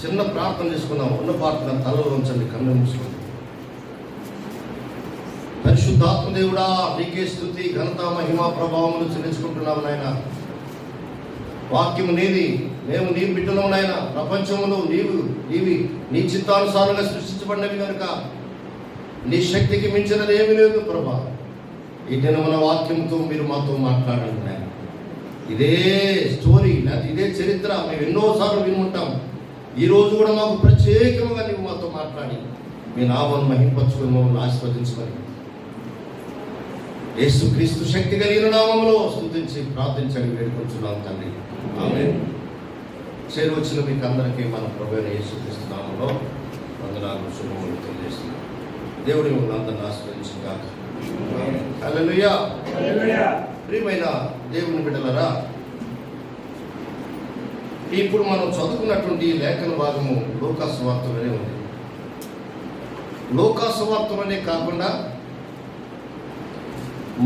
చిన్న ప్రార్థన చేసుకున్నాం. ఉన్న ప్రార్థన తలలో ఉంచండి, కన్ను మూసుకోండి. పరిశుద్ధాత్మ దేవుడా, నీకే స్తుతి, ఘనత, మహిమ, ప్రభావములు చెల్లించుకుంటున్నాము నాయన. వాక్యము నీది, మేము నీ బిడ్డలం నాయన. ప్రపంచంలో నీ చిత్తానుసారంగా సృష్టించబడినవి కనుక నీ శక్తికి మించినది ఏమీ లేదు ప్రభా. ఈ దినమున వాక్యంతో మీరు మాతో మాట్లాడండి నాయన. ఇదే స్టోరీ, లేకపోతే ఇదే చరిత్ర మేము ఎన్నోసార్లు వినుంటాం. ఈరోజు కూడా మాకు ప్రత్యేకంగా నీవు మాతో మాట్లాడి మీ నామాన్ని మహింపరచుకొని మమ్మల్ని ఆశీర్వదించుకొని యేసుక్రీస్తు శక్తి కలిగిన నామములో స్తుతించి ప్రార్థించండి వేడుకొంచున్నాం తండ్రి. ఆమేన్. చేరువచ్చిన మీకు అందరికీ మన ప్రభువైన యేసుక్రీస్తు నామములో వందనాలు, శుభములు తెలియజేస్తున్నాం. దేవుడి మిమ్మల్ని అందరిని ఆశీర్వదించుగాక. హల్లెలూయా. ప్రియమైన దేవుని బిడ్డలారా, ఇప్పుడు మనం చదువుకున్నటువంటి లేఖన భాగము లూకా సువార్తలోనే ఉంది. లూకా సువార్తలోనే కాకుండా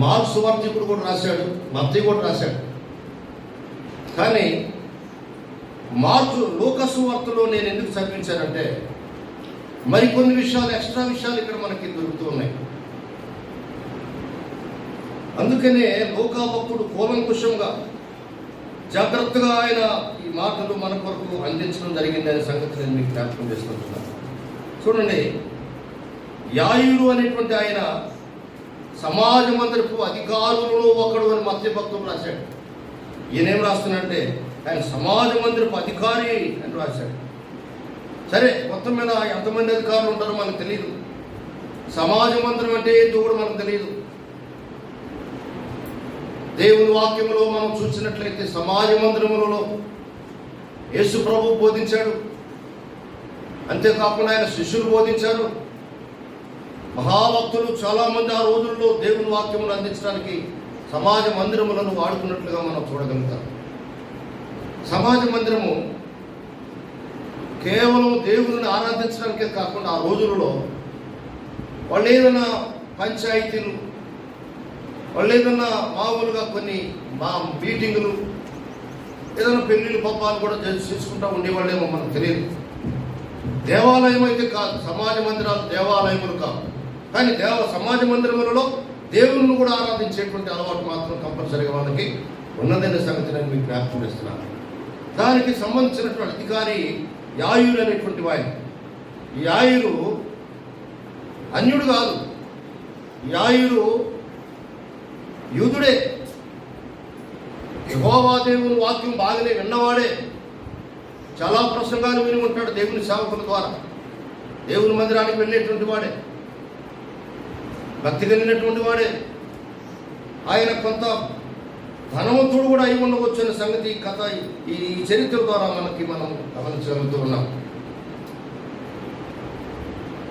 మార్కు సువార్తికుడు కూడా రాశాడు, మత్తయి కూడా రాశాడు. కానీ లూకా సువార్తలో నేను ఎందుకు చదివించానంటే మరికొన్ని విషయాలు, ఎక్స్ట్రా విషయాలు ఇక్కడ మనకి దొరుకుతూ ఉన్నాయి. అందుకనే లూకా భక్తుడు కూలంకుషంగా జాగ్రత్తగా ఆయన ఈ మాటలు మన కొరకు అందించడం జరిగింది అనే సంగతి నేను మీకు జ్ఞాపకం చేసుకుంటున్నాను. చూడండి, యాయూరు అనేటువంటి ఆయన సమాజ మందిరపు అధికారులలో ఒకడు అని మత్తయి భక్తుడు రాశాడు. ఈయనేం రాస్తున్నాడంటే ఆయన సమాజ మందిరపు అధికారి అని రాశాడు. సరే, మొత్తం మీద ఎంతమంది అధికారులు ఉంటారో మనకు తెలియదు. సమాజ మందిరం అంటే ఏంటో కూడా మనకు తెలియదు. దేవుని వాక్యములో మనం చూసినట్లయితే సమాజ మందిరములలో యేసు ప్రభు బోధించాడు. అంతేకాకుండా ఆయన శిష్యులు బోధించారు. మహాభక్తులు చాలామంది ఆ రోజుల్లో దేవుని వాక్యమును అందించడానికి సమాజ మందిరములను వాడుకున్నట్లుగా మనం చూడగలుగుతాం. సమాజ మందిరము కేవలం దేవుని ఆరాధించడానికే కాకుండా ఆ రోజులలో వాళ్ళు ఏదైనా పంచాయతీలు, వాళ్ళు ఏదన్నా మామూలుగా కొన్ని మీటింగులు, ఏదైనా పెళ్ళిళ్ళు పబ్బాలు కూడా చేసుకుంటూ ఉండేవాళ్ళేమో మనకు తెలియదు. దేవాలయం అయితే కాదు, సమాజ మందిరాలు దేవాలయములు కాదు. కానీ సమాజ మందిరములలో దేవుని కూడా ఆరాధించేటువంటి అలవాటు మాత్రం కంపల్సరీగా వాళ్ళకి ఉన్నదనే సంగతి నేను మీకు జ్ఞాపకం చేస్తున్నాను. దానికి సంబంధించినటువంటి అధికారి యాయూరు అనేటువంటి వాడు. యాయూరు అన్యుడు కాదు, యాయూరు యూదుడే. యెహోవా దేవుని వాక్యం బాగానే విన్నవాడే. చాలా ప్రసంగాలు విని ఉంటాడు దేవుని సేవకుల ద్వారా. దేవుని మందిరానికి వెళ్ళేటువంటి వాడే, భక్తి కలిగినటువంటి వాడే. ఆయన కొంత ధనవంతుడు కూడా అయి ఉండవచ్చు అనే సంగతి కథ ఈ చరిత్ర ద్వారా మనం గమనించగలుగుతూ ఉన్నాం.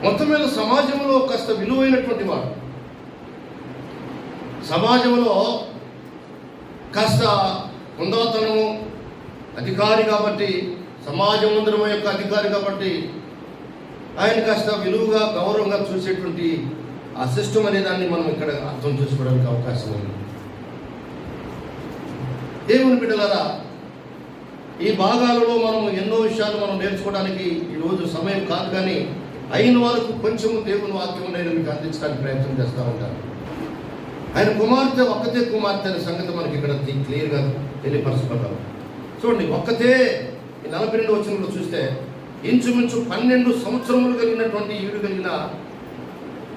మొత్తం మీద సమాజంలో కాస్త విలువైనటువంటి వాడు, సమాజంలో కాస్త హుందాతనము, అధికారి కాబట్టి, సమాజ మందిరం యొక్క అధికారి కాబట్టి ఆయన కాస్త విలువగా గౌరవంగా చూసేటువంటి ఆ సిస్టమ్ అనే దాన్ని మనం ఇక్కడ అర్థం చేసుకోవడానికి అవకాశం ఉంది. దేవుని బిడ్డలారా, ఈ భాగాలలో మనం ఎన్నో విషయాలు మనం నేర్చుకోవడానికి ఈరోజు సమయం కాదు. కానీ అయిన వరకు కొంచెము దేవుని వాక్యం నేను మీకు అందించడానికి ప్రయత్నం చేస్తూ ఉంటాను. ఆయన కుమార్తె ఒక్కతే కుమార్తె అనే సంగతి మనకి ఇక్కడ క్లియర్గా తెలియపరచబడ్డాం. చూడండి, ఒక్కతే 42 వచనంలో చూస్తే ఇంచుమించు 12 సంవత్సరములు కలిగినటువంటి ఈడు కలిగిన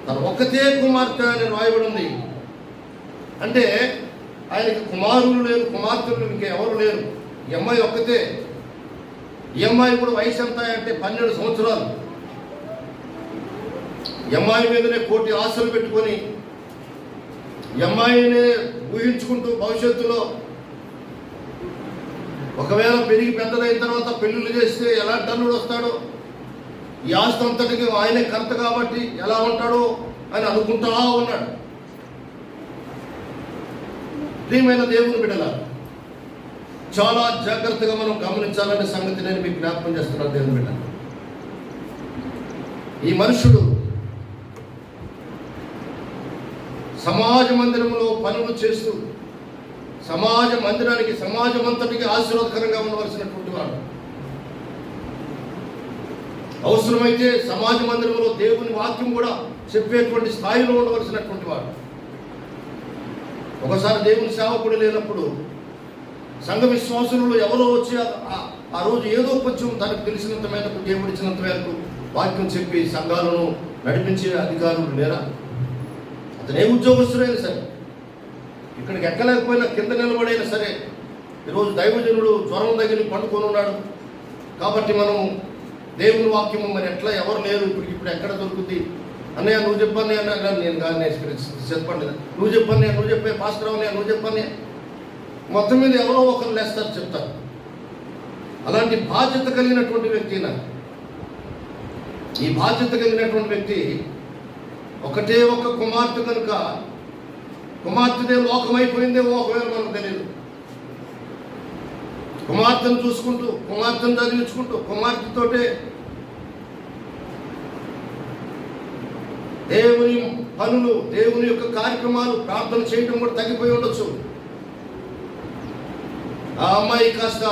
తన ఒక్కతే కుమార్తె అని రాయబడి ఉంది. అంటే ఆయనకి కుమారులు లేరు, కుమార్తెలు ఇంకెవరు లేరు. ఈ అమ్మాయి ఒక్కతే. ఈ అమ్మాయి కూడా వయసు ఎంత అంటే 12 సంవత్సరాలు. ఈ అమ్మాయి మీదనే కోటి ఆశలు పెట్టుకొని ఈ అమ్మాయిని ఊహించుకుంటూ భవిష్యత్తులో ఒకవేళ పెరిగి పెద్దదైన తర్వాత పెళ్ళిళ్ళు చేస్తే ఎలాంటి అల్లుడు వస్తాడో, ఈ ఆస్తి అంతటికి ఆయనే కర్త కాబట్టి ఎలా ఉంటాడో అని అనుకుంటా ఉన్నాడు. ప్రియమైన దేవుని బిడ్డలా, చాలా జాగ్రత్తగా మనం గమనించాలనే సంగతి నేను మీకు జ్ఞాపకం చేస్తున్నాను. దేవుని బిడ్డ, ఈ మనుషుడు సమాజ మందిరంలో పనులు చేస్తూ సమాజ మందిరానికి, సమాజం అంతటికి ఆశీర్వాదకరంగా ఉండవలసినటువంటి వాడు. అవసరమైతే సమాజ మందిరంలో దేవుని వాక్యం కూడా చెప్పేటువంటి స్థాయిలో ఉండవలసినటువంటి వాడు. ఒకసారి దేవుని సేవకుడు లేనప్పుడు సంఘ విశ్వాసులు ఎవరో వచ్చి ఆ రోజు ఏదో కొంచెం తనకు తెలిసినంత మేరకు దేవుడిచ్చినంత మేరకు వాక్యం చెప్పి సంఘాలను నడిపించే అధికారులు లేరా? అతనే ఉద్యోగస్తుడైనా సరే, ఇక్కడికి ఎక్కలేకపోయినా కింద నిలబడైనా సరే, ఈరోజు దైవజనుడు జ్వరం తగిలి పండుకొని ఉన్నాడు కాబట్టి మనం దేవుని వాక్యము మరి ఎట్లా ఎవరు లేరు, ఇప్పుడు ఎక్కడ దొరుకుతుంది అన్నయ్య నువ్వు చెప్పన్నయ్య అన్న, నేను కానీ చెప్పండి, నువ్వు చెప్పన్నయ్య, నువ్వు చెప్పే పాస్టర్ అన్నయ్య, నువ్వు చెప్పన్నయ్య, మొత్తం మీద ఎవరో ఒకరు లేస్తారు చెప్తారు. అలాంటి బాధ్యత కలిగినటువంటి వ్యక్తి ఈ బాధ్యత కలిగినటువంటి వ్యక్తి ఒకటే ఒక కుమార్తె కనుక, కుమార్తెనే లోకమైపోయిందే ఒకవేళ మనకు తెలియదు. కుమార్తెను చూసుకుంటూ, కుమార్తెను చదివించుకుంటూ, కుమార్తెతోటే దేవుని పనులు, దేవుని యొక్క కార్యక్రమాలు, ప్రార్థన చేయడం కూడా తగ్గిపోయి ఉండొచ్చు. ఆ అమ్మాయి కాస్త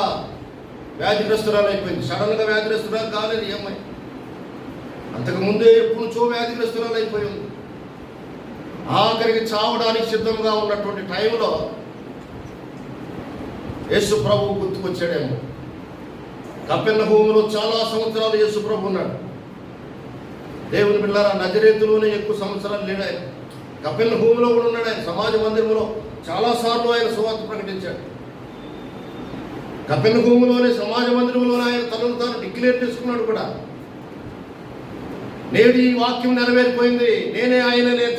వ్యాధిగ్రస్తురాలు అయిపోయింది. సడన్గా వ్యాధిగ్రస్తురాలు కాలేదు ఈ అమ్మాయి, అంతకుముందే ఎప్పుడు నుంచో వ్యాధిగ్రస్తురాలు అయిపోయి ఉంది. ఆఖరికి చావడానికి సిద్ధంగా ఉన్నటువంటి టైంలో యేసు ప్రభు గుర్తుకొచ్చాడేమో. కపెర్నహూములో చాలా సంవత్సరాలు యేసు ప్రభు ఉన్నాడు. దేవుని బిడ్డలారా, నజరేతులోనే ఎక్కువ సంవత్సరాలు లేడు ఆయన. కపెర్నహూములో కూడా ఉన్నాడు ఆయన. సమాజ మందిరంలో చాలాసార్లు ఆయన సువార్త ప్రకటించాడు. కపెర్నహూములోనే సమాజ మందిరంలోనే ఆయన తనను తాను డిక్లేర్ చేసుకున్నాడు కూడా. నేడు ఈ వాక్యం నెరవేరిపోయింది, నేనే ఆయన, నేను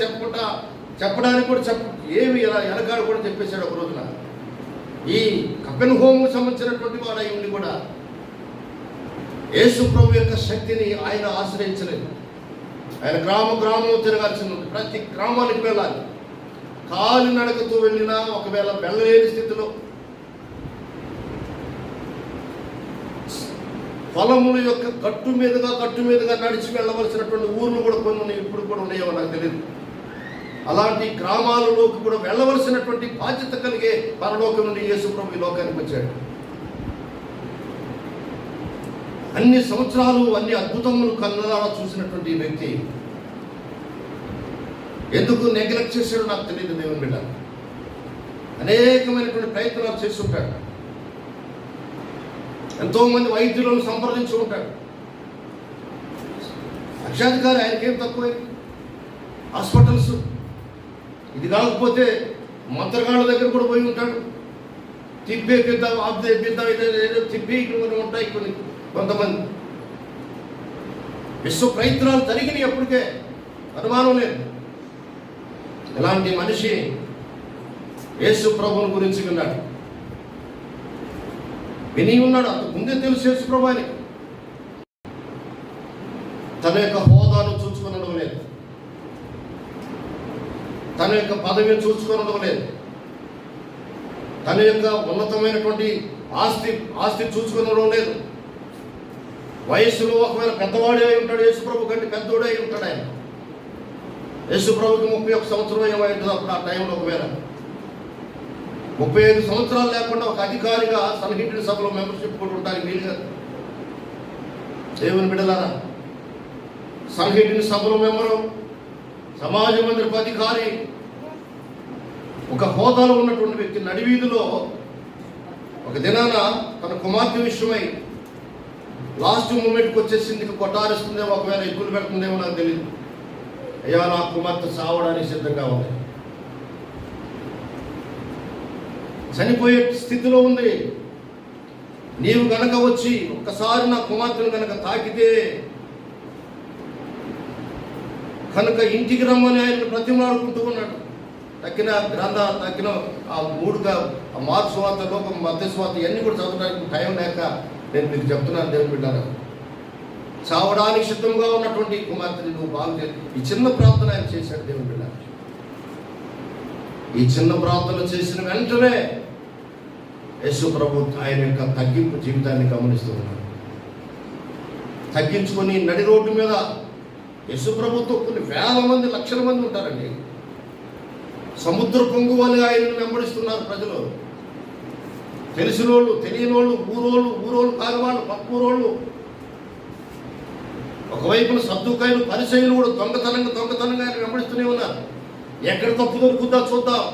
చెప్పడానికి కూడా ఏమి ఇలా వెనకాడు కూడా చెప్పేశాడు ఒక రోజున. ఈ కపెర్నహూముకు సంబంధించినటువంటి వాడు అయి ఉండి కూడా యేసు ప్రభు యొక్క శక్తిని ఆయన ఆశ్రయించలేదు. ఆయన గ్రామం తిరగాల్సి ఉంది. ప్రతి గ్రామానికి వెళ్ళాలి. కాలి నడకతో వెళ్ళినా, ఒకవేళ వెళ్ళలేని స్థితిలో పొలముల యొక్క గట్టు మీదుగా నడిచి వెళ్ళవలసినటువంటి ఊర్లు కూడా కొన్ని ఉన్నాయి, ఇప్పుడు కూడా ఉన్నాయో నాకు తెలియదు. అలాంటి గ్రామాలలోకి కూడా వెళ్ళవలసినటువంటి బాధ్యత కలిగే పరలోకం నుండి యేసు ప్రభు ఈ లోకానికి వచ్చాడు. అన్ని సంవత్సరాలు అన్ని అద్భుతములు కళ్ళారా చూసినటువంటి వ్యక్తి ఎందుకు నెగ్లెక్ట్ చేశాడో నాకు తెలియదు. దేవుని బిడ్డ అనేకమైనటువంటి ప్రయత్నాలు చేస్తుంటాడు. ఎంతోమంది వైద్యులను సంప్రదించి ఉంటాడు. లక్షాధికారి, ఆయనకేం తక్కువ హాస్పిటల్స్. ఇది కాకపోతే మంత్రగాళ్ళ దగ్గర కూడా పోయి ఉంటాడు. తిప్పేపిద్దాం, ఆపుదేపిద్దాం, ఏదో తిప్పి ఉంటాయి కొంతమంది. విశ్వ ప్రయత్నాలు జరిగినాయి ఎప్పటికే, అనుమానం లేదు. ఇలాంటి మనిషి యేసు ప్రభువుని గురించి విన్నాడు, విని ఉన్నాడు. అంత ముందే తెలుసు యేసు ప్రభు అని. తన యొక్క హోదాను చూసుకునడం లేదు, తన యొక్క పదవిని చూసుకునడం లేదు, తన యొక్క ఉన్నతమైనటువంటి ఆస్తి చూసుకునడం లేదు. వయస్సులో ఒకవేళ పెద్దవాడే అయి ఉంటాడు, యేసు ప్రభు కంటే పెద్దోడే అయి ఉంటాడు ఆయన. యేసు ప్రభుకి 31 సంవత్సరం ఏమై ఉంటుంది అప్పుడు ఆ టైంలో. ఒకవేళ 35 సంవత్సరాలు లేకుండా ఒక అధికారిగా సన్నిహితుడి సభలో మెంబర్షిప్ కూడా ఉండడానికి వీలుగా. దేవుని బిడ్డలారా, సన్నిహితుడి సభలో మెంబరు, సమాజ మందిరపు అధికారి, ఒక హోదాలో ఉన్నటువంటి వ్యక్తి నడివీధిలో ఒక దినాన తన కుమార్తె విషయమై లాస్ట్ మూమెంట్కి వచ్చేసింది, కొట్టారిస్తుందేమో, ఒకవేళ ఎక్కులు పెడుతుందేమో నాకు తెలియదు. అయ్యా నా కుమార్తె చావడానికి సిద్ధంగా ఉంది, చనిపోయే స్థితిలో ఉంది. నీవు గనక వచ్చి ఒక్కసారి నా కుమార్తెను కనుక తాకితే కనుక ఇంటికి రమ్మని ఆయన ప్రతిమాడుకుంటూ ఉన్నాడు. తక్కిన ఆ మార్క్స్ వార్త, లోకం మధ్య వార్త ఇవన్నీ కూడా చదవడానికి టైం లేక నేను మీకు చెప్తున్నాను. దేవుని బిడ్డలారా, చావడానికి సిద్ధంగా ఉన్నటువంటి కుమార్తెని నువ్వు బాగు చేసి ఈ చిన్న ప్రార్థన ఆయన చేశాడు. దేవుని బిడ్డ, ఈ చిన్న ప్రార్థన చేసిన వెంటనే యేసు ప్రభు ఆయన యొక్క తగ్గింపు జీవితాన్ని గమనిస్తూ ఉన్నాడు. తగ్గించుకొని నడి రోడ్డు మీద యేసు ప్రభుతో కొన్ని వేల మంది, లక్షల మంది ఉంటారండి. సముద్ర పొంగు వల్ల ఆయనను వెంబడిస్తున్నారు ప్రజలు. తెలిసినోళ్ళు, తెలియనోళ్ళు, ఊరోళ్ళు కాని వాళ్ళు, పక్కూరోళ్ళు ఒకవైపున సద్దుకాయలు పరిచయులు కూడా దొంగతనంగా ఆయన వెంబడిస్తూనే ఉన్నారు. ఎక్కడ తప్పు దొరుకుతుందా చూద్దాం.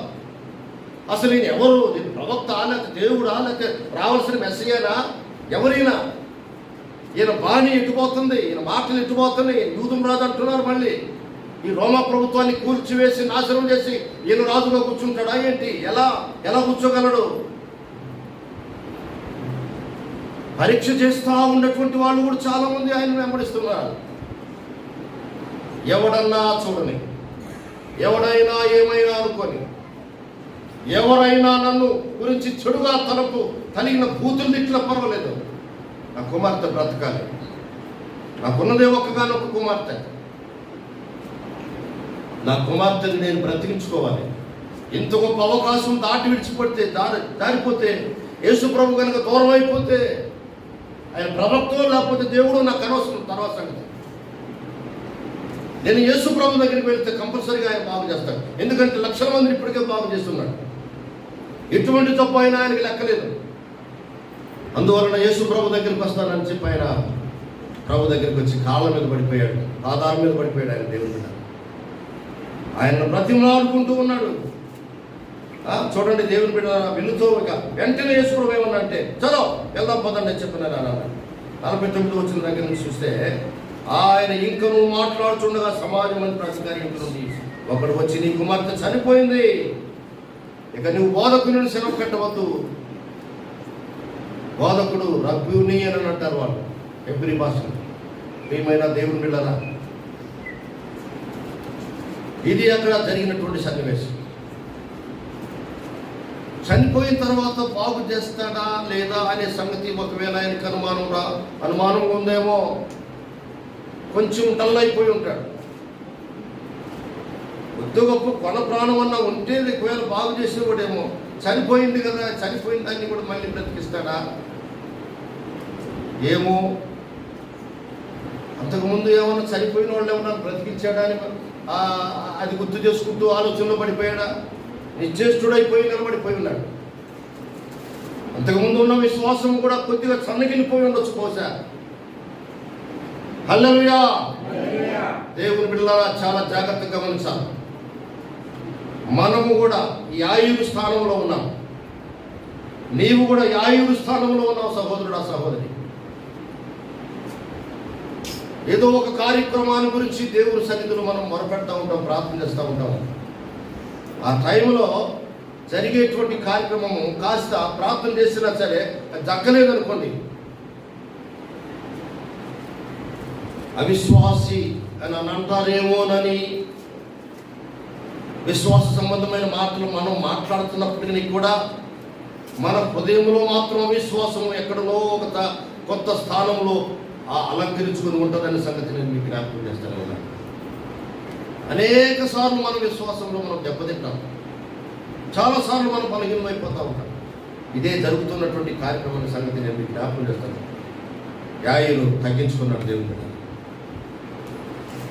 అసలు ఈయన ఎవరు? నేను ప్రవక్త లేకపోతే దేవుడా లేకపోతే రావాల్సిన మెస్సయ్యనా? ఎవరైనా ఈయన బాణి ఎట్టుపోతుంది, ఈయన మాటలు ఎట్టుపోతున్నాయి. యూదుం రాజు అంటున్నారు. మళ్ళీ ఈ రోమా ప్రభుత్వాన్ని కూల్చివేసి నాశనం చేసి ఈయన రాజుగా కూర్చుంటాడా ఏంటి? ఎలా కూర్చోగలడు? పరీక్ష చేస్తూ ఉన్నటువంటి వాళ్ళు కూడా చాలా మంది ఆయన వెంబడిస్తున్నారు. ఎవడన్నా చూడని, ఎవడైనా ఏమైనా అనుకొని, ఎవరైనా నన్ను గురించి చెడుగా తనకు కలిగిన బూతులు తిట్టినా పర్వాలేదు, నా కుమార్తె బ్రతకాలి, నాకున్నదే ఒక్కగానొక్క కుమార్తె, నా కుమార్తెని నేను బ్రతికించుకోవాలి. ఇంత గొప్ప అవకాశం దాటి విడిచిపడితే దారిపోతే, యేసు ప్రభు కనుక దూరం అయిపోతే, ఆయన ప్రవక్త లేకపోతే దేవుడు నాకు అనవసరం. తర్వాత సంగతి, నేను యేసు ప్రభు దగ్గరికి వెళ్తే కంపల్సరీగా ఆయన బాగు చేస్తాడు. ఎందుకంటే లక్షల మందిని ఇప్పటికే బాగు చేస్తున్నాడు. ఎటువంటి తప్పు అయినా ఆయనకి లెక్కలేదు. అందువలన యేసు ప్రభు దగ్గరికి వస్తానని చెప్పి ఆయన ప్రభు దగ్గరికి వచ్చి కాళ్ళ మీద పడిపోయాడు, పాదాల మీద పడిపోయాడు. ఆయన దేవుడి మీద ఆయన బ్రతిమలాడుకుంటూ ఉన్నాడు. చూడండి, దేవుని బిడ్డ వినుతో ఇక వెంటనే యేసు ప్రభు ఏమన్నా అంటే, చలో వెళ్దాం పదండి అని చెప్పినారు. 49 వచ్చిన దగ్గర నుంచి చూస్తే ఆయన ఇంక నువ్వు మాట్లాడుతుండగా సమాజం అని ప్రశ్నగారి ఇంటి నుండి ఒకడు వచ్చి, నీ కుమార్తె చనిపోయింది, ఇక నువ్వు బోధకుని సెలవు పెట్టవద్దు. బోధకుడు రబ్బుని అని అంటారు వాళ్ళు హెబ్రీ భాషలో. ప్రియమైన దేవుని బిడ్డరా, ఇది అక్కడ జరిగినటువంటి సన్నివేశం. చనిపోయిన తర్వాత బాగు చేస్తాడా లేదా అనే సంగతి ఒకవేళ ఆయనకు అనుమానం ఉందేమో. కొంచెం డల్ అయిపోయి ఉంటాడు. కొద్ది గొప్ప కొన ప్రాణం అన్నా ఉంటే ఒకవేళ బాగు చేసేవాడేమో. చనిపోయింది కదా, చనిపోయిన దాన్ని కూడా మళ్ళీ బ్రతికిస్తాడా ఏమో. అంతకుముందు ఏమన్నా చనిపోయిన వాళ్ళు ఏమన్నా బ్రతికించాడా అని అది గుర్తు చేసుకుంటూ ఆలోచనలో పడిపోయాడా? నిశ్చేష్టుడైపోయి నిలబడిపోయి ఉన్నాడు. అంతకుముందు ఉన్న విశ్వాసం కూడా కొద్దిగా సన్నగిలిపోయి ఉండొచ్చు బహుశా. హల్లెలూయా. దేవుని బిడ్డలారా, చాలా జాగ్రత్తగా గమనించాలి. మనము కూడా యాయూరు స్థానంలో ఉన్నాం. నీవు కూడా యాయూరు స్థానంలో ఉన్నావు సహోదరుడా, సహోదరి. ఏదో ఒక కార్యక్రమాన్ని గురించి దేవుని సన్నిధిలో మనం మొరపెడతా ఉంటాం, ప్రార్థన చేస్తూ ఉంటాం. ఆ టైంలో జరిగేటువంటి కార్యక్రమము కాస్త ప్రార్థన చేసినా సరే అది దక్కలేదనుకోండి, అవిశ్వాసి అని అంటారేమోనని విశ్వాస సంబంధమైన మాటలు మనం మాట్లాడుతున్నప్పటికీ కూడా మన హృదయంలో మాత్రం అవిశ్వాసం ఎక్కడో ఒక కొత్త స్థానంలో అలంకరించుకుని ఉంటుందనే సంగతి నేను మీకు జ్ఞాపకం చేస్తాను కదా. అనేక సార్లు మన విశ్వాసంలో మనం దెబ్బతింటాం, చాలాసార్లు మనం బలహీనమైపోతూ ఉంటాం. ఇదే జరుగుతున్నటువంటి కార్యక్రమం సంగతి నేను మీకు జ్ఞాపకం చేస్తాను. యాయిరు తగ్గించుకున్నాడు, దేవుడు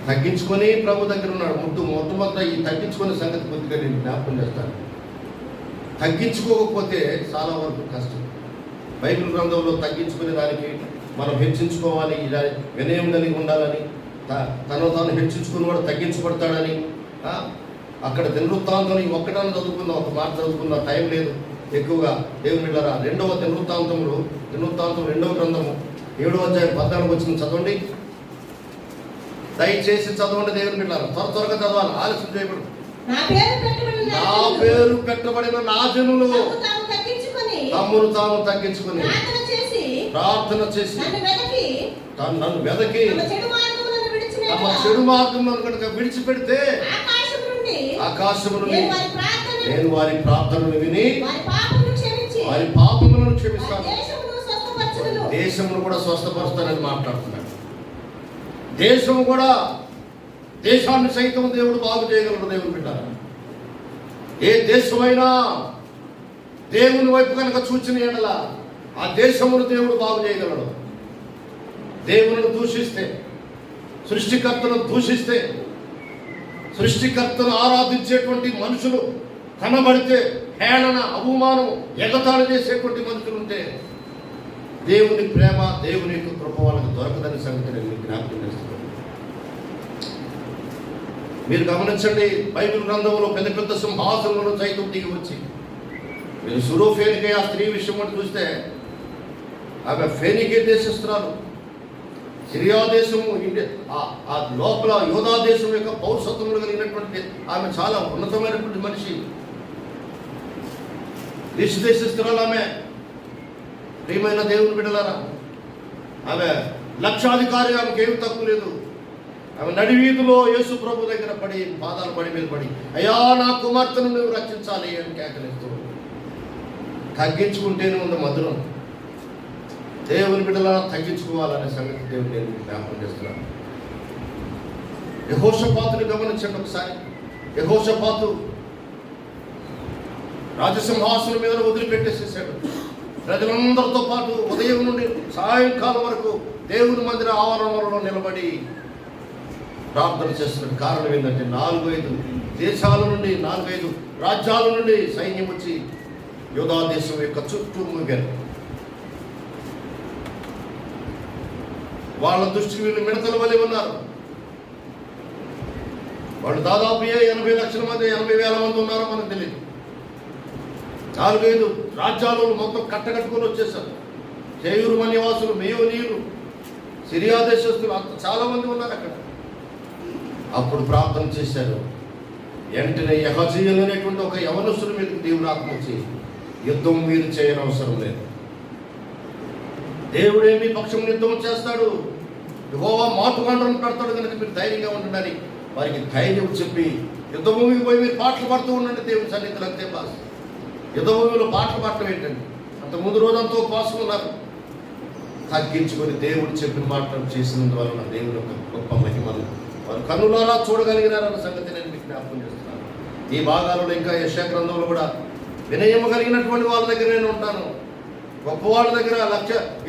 తగ్గించుకొని ప్రభు దగ్గర ఉన్నాడు. మొట్టమొదట ఈ తగ్గించుకునే సంగతి కొద్దిగా నేను జ్ఞాపకం చేస్తాను. తగ్గించుకోకపోతే చాలా వరకు కష్టం. బైబిల్ గ్రంథంలో తగ్గించుకునే దానికి మనం హెచ్చించుకోవాలి, ఇలా వినయం కలిగి ఉండాలని, తను తాను హెచ్చించుకుని కూడా తగ్గించబడతాడని. అక్కడ దినవృత్తాంతం ఒక్కటాన్ని చదువుకుందాం, ఒక మాట చదువుకుందాం, టైం లేదు ఎక్కువగా. దేవుని బిడ్డలారా, 2వ దినవృత్తాంతం 2వ గ్రంథము 7వ అధ్యాయం 14 వచ్చిన చదవండి. దయచేసి చదవండి దేవుని బిడ్డలారా, త్వరగా చదవాలి, ఆలస్యం చేయకూడదు. నా పేరు పెట్టబడిన నా జనులు తమ్మును తాము తగ్గించుకుని ప్రార్థన చేసి నన్ను వెదకి తమ చెడు మార్గములను కనుక విడిచిపెడితే ఆకాశము నుండి నేను వారి ప్రార్థనలు విని వారి పాపములను క్షమిస్తాను, దేశమును కూడా స్వస్థపరుస్తానని మాట్లాడుతున్నాడు. దేశము కూడా, దేశాన్ని సైతం దేవుడు బాగు చేయగలడు. దేవుని బిడ్డలారా, ఏ దేశమైనా దేవుని వైపు కనుక చూచిన ఎడల ఆ దేశమును దేవుడు బాగు చేయగలడు. దేవుని దూషిస్తే, సృష్టికర్తను దూషిస్తే, సృష్టికర్తను ఆరాధించేటువంటి మనుషులు కనబడితే హేళన, అవమానం, ఎగతాళి చేసేటువంటి మనుషులు ఉంటే దేవుని ప్రేమ, దేవుని యొక్క కృప వాళ్ళకి దొరకదని సంగతి నేను జ్ఞాపకం చేస్తున్నాను. మీరు గమనించండి, బైబిల్ గ్రంథంలో పెద్ద పెద్ద సింహాసనంలో సైతం దిగి వచ్చి, మీరు సురోఫేనికే ఆ స్త్రీ విషయం అని చూస్తే ఆమె ఫేనికే దేశస్తురాలు, సిరియా దేశము, ఆ లోపల యోధా దేశం యొక్క పౌరసత్వములు కలిగినటువంటి ఆమె చాలా ఉన్నతమైనటువంటి మనిషి, గ్రీసు దేశస్తురాలు ఆమె. ప్రియమైన దేవుని బిడ్డలారా, ఆమె లక్షాధికారి, ఆమెకి ఏమి తక్కువ లేదు. ఆమె నడివీధిలో యేసు ప్రభు దగ్గర పడి పాదాలు పడి మీద పడి, అయ్యా నా కుమార్తెను నువ్వు రక్షించాలి అని కేకలేస్తూ, తగ్గించుకుంటేనే ఉంది మధురం. దేవుని బిడ్డలారా, తగ్గించుకోవాలనే సంగతి దేవుడు నేను జ్ఞాపకం చేస్తున్నాను. యెహోషాపాతుని గమనించండి ఒకసారి. యెహోషాపాతు రాజసింహాసనం మీద వదిలిపెట్టేసేసాడు. ప్రజలందరితో పాటు ఉదయం నుండి సాయంకాలం వరకు దేవుని మందిర ఆవరణలో నిలబడి ప్రార్థన చేస్తున్న కారణం ఏంటంటే 4-5 దేశాల నుండి, 4-5 రాజ్యాల నుండి సైన్యం వచ్చి యోధా దేశం యొక్క చుట్టూ మూగారు. వాళ్ళ దృష్టికి వీళ్ళు మిడతల వలె ఉన్నారు. వాళ్ళు దాదాపు 80 లక్షల మంది, 80,000 మంది ఉన్నారో మనకు తెలియదు. 4-5 రాజ్యాలు మొత్తం కట్టకట్టుకొని వచ్చేసారు. చేయూరు నివాసులు, మేయోనీయులు, సిరియా దేశస్తులు, అంత చాలా మంది ఉన్నారు అక్కడ. అప్పుడు ప్రార్థన చేశారు. వెంటనే యెహజీయేలు అనేటువంటి ఒక యవనస్తుడి మీదకి దేవుడు ఆత్మ వచ్చి, యుద్ధం మీరు చేయని అవసరం లేదు, దేవుడే మీ పక్షం యుద్ధం చేస్తాడు, యెహోవా మాటుగాండ్రను పెడతాడు కనుక మీరు ధైర్యంగా ఉండండి వారికి ధైర్యం చెప్పి, యుద్ధభూమికి పోయి మీరు పాటలు పాడుతూ ఉండండి దేవుని సన్నిధిలో. అంతే బాస్, యుద్ధభూమిలో పాటలు పాడటం ఏంటండి? అంత ముందు రోజంతా ఉపవాసం ఉన్నారు. తగ్గించుకొని దేవుడు చెప్పిన మాటలు చేసినందువలన దేవుని యొక్క గొప్ప మహిమను వారు కన్నులారా చూడగలిగినారన్న సంగతి నేను మీకు జ్ఞాపకం చేస్తున్నాను. ఈ భాగాలలో ఇంకా యెషయా గ్రంథంలో కూడా వినయము కలిగినటువంటి వాళ్ళ దగ్గర నేను ఉంటాను, గొప్ప వాళ్ళ దగ్గర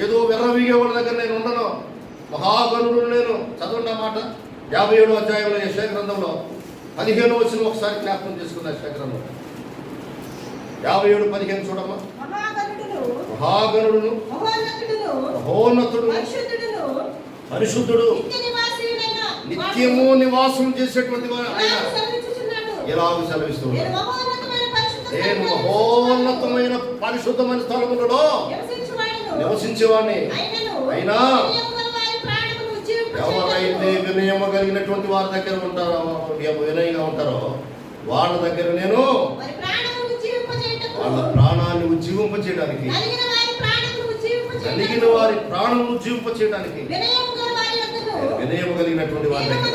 ఏదో విర్రవీగే వాళ్ళ దగ్గర నేను ఉండను, మహాగణుడు నేను. చదవండి మాట 57వ అధ్యాయంలో యెషయా గ్రంథంలో 15వ వచనం ఒకసారి జ్ఞాపకం చేసుకున్న యెషయా గ్రంథం 57:15 చూడమ్మా. మహాగణుడును, మహోన్నతుడు, పరిశుద్ధుడు, నిత్యము నివాసం చేసేటువంటి వారు ఎలాగ సెలవిస్తున్నాడు, నేను మహోన్నతమైన పరిశుద్ధమైన స్థలములలో నివసించేవాడిని. అయినా ఎవరైతే వినయము కలిగినటువంటి వారి దగ్గర ఉంటారో, వినయంగా ఉంటారో వాళ్ళ దగ్గర నేను వాళ్ళ ప్రాణాన్ని ఉజ్జీవింపచేయడానికి, కలిగిన వారి ప్రాణం ఉజ్జీవింపచేయడానికి వినయం కలిగినటువంటి వారి దగ్గర,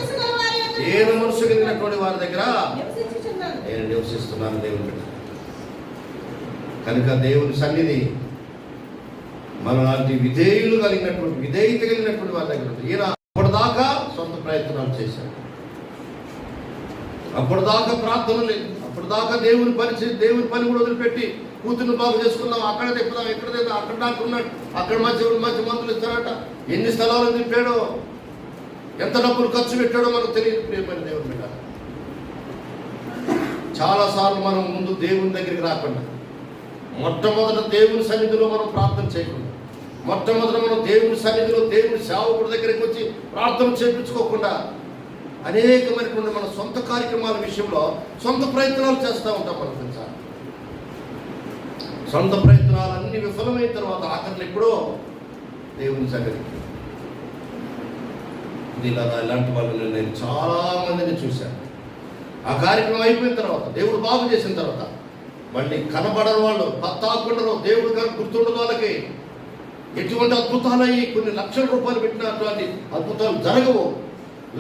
ఏను మనసు కలిగినటువంటి వారి దగ్గర నేను నివసిస్తున్నాను దేవుని బిడ్డ. కనుక దేవుని సన్నిధి మనలాంటి విధేయులు కలిగినటువంటి, విధేయత కలిగినటువంటి వారి దగ్గర ఉంటుంది. ఈయన అప్పటిదాకా సొంత ప్రయత్నాలు చేశాడు, అప్పటిదాకా ప్రార్థన లేదు, అప్పటిదాకా దేవుని పని కూడా వదిలిపెట్టి కూతుర్ని బాగు చేసుకున్నాం, అక్కడ తిప్పుదాం, ఎక్కడ తిప్పుదాం, అక్కడ దాక్కున్నాడు, అక్కడ మధ్య మందులు ఇస్తారట, ఎన్ని స్థలాలు తిప్పాడో, ఎంత డబ్బులు ఖర్చు పెట్టాడో మనకు తెలియదు. ప్రియమైన దేవుని బిడ్డ, చాలాసార్లు మనం ముందు దేవుని దగ్గరికి రాకుండా, మొట్టమొదట దేవుని సన్నిధిలో మనం ప్రార్థన చేయకుండా, మొట్టమొదట మనం దేవుని సన్నిధిలో దేవుని సేవకుడి దగ్గరికి వచ్చి ప్రార్థన చేయించుకోకుండా అనేకమైనటువంటి మన సొంత కార్యక్రమాల విషయంలో సొంత ప్రయత్నాలు చేస్తూ ఉంటాం. మనం తెలుసా, సొంత ప్రయత్నాలన్నీ విఫలమైన తర్వాత ఆఖరిలో ఎప్పుడో దేవుని సన్నిధికి ఇలాంటి వాళ్ళని నేను చాలా మందిని చూశాను. ఆ కార్యక్రమం అయిపోయిన తర్వాత, దేవుడు బాగు చేసిన తర్వాత మళ్ళీ కనబడని వాళ్ళు, పత్తాకుండరు, దేవుడు కానీ గుర్తుండదు వాళ్ళకి. ఎటువంటి అద్భుతాలు అయ్యి కొన్ని లక్షల రూపాయలు పెట్టినటువంటి అద్భుతాలు జరగవు.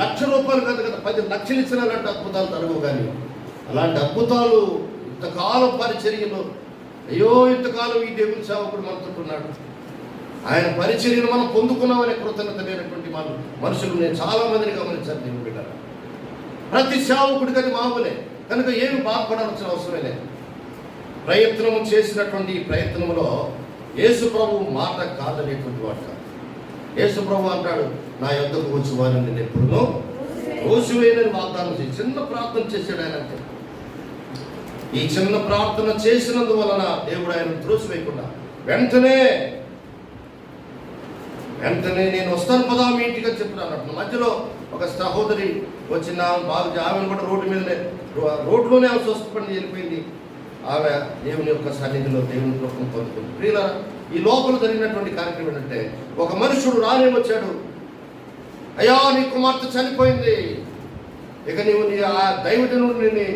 ₹1,00,000 కాదు కదా, 10 లక్షలు ఇచ్చిన అలాంటి అద్భుతాలు జరగవు. కానీ అలాంటి అద్భుతాలు ఇంతకాలం పరిచర్యలో, అయ్యో ఇంతకాలం ఈ దేవుని సేవకుడు మనతోటున్నాడు, ఆయన పరిచర్యను మనం పొందుకున్నామనే కృతజ్ఞత లేనటువంటి మనుషులు నేను చాలా మందిని గమనించాను. దేవుని బిడ్డ, ప్రతి సేవకుడికి అది మామూలే, కనుక ఏమి బాధపడాల్సిన అవసరమే లేదు. ప్రయత్నము చేసినటువంటి ఈ ప్రయత్నంలో యేసు ప్రభు మాట కాదనేటువంటి వాడు కాదు. యేసు ప్రభు అంటాడు, నా యొద్దకు వచ్చి వారిని నేను ఎప్పుడునో రోజువేనని వాగ్దానం చేసి చిన్న ప్రార్థన చేశాడు ఆయన. అంటే ఈ చిన్న ప్రార్థన చేసినందువలన దేవుడు ఆయన త్రోసివేయకుండా వెంటనే వెంటనే నేను వస్తాను పదా మీ ఇంటికి అని చెప్పినాను. మధ్యలో ఒక సహోదరి వచ్చిన బాగా ఆమెను కూడా రోడ్లోనే ఆమె స్వస్థపడి వెళ్ళిపోయింది. ఆమె దేవుని యొక్క సన్నిధిలో దేవుని కృపను పొందుకుంది. ప్రియులారా, ఈ లోపల జరిగినటువంటి కార్యక్రమం ఏంటంటే, ఒక మనుషుడు వచ్చాడు, అయ్యా నీ కుమార్తె చనిపోయింది, ఇక నీ ఆ దైవజనుడిని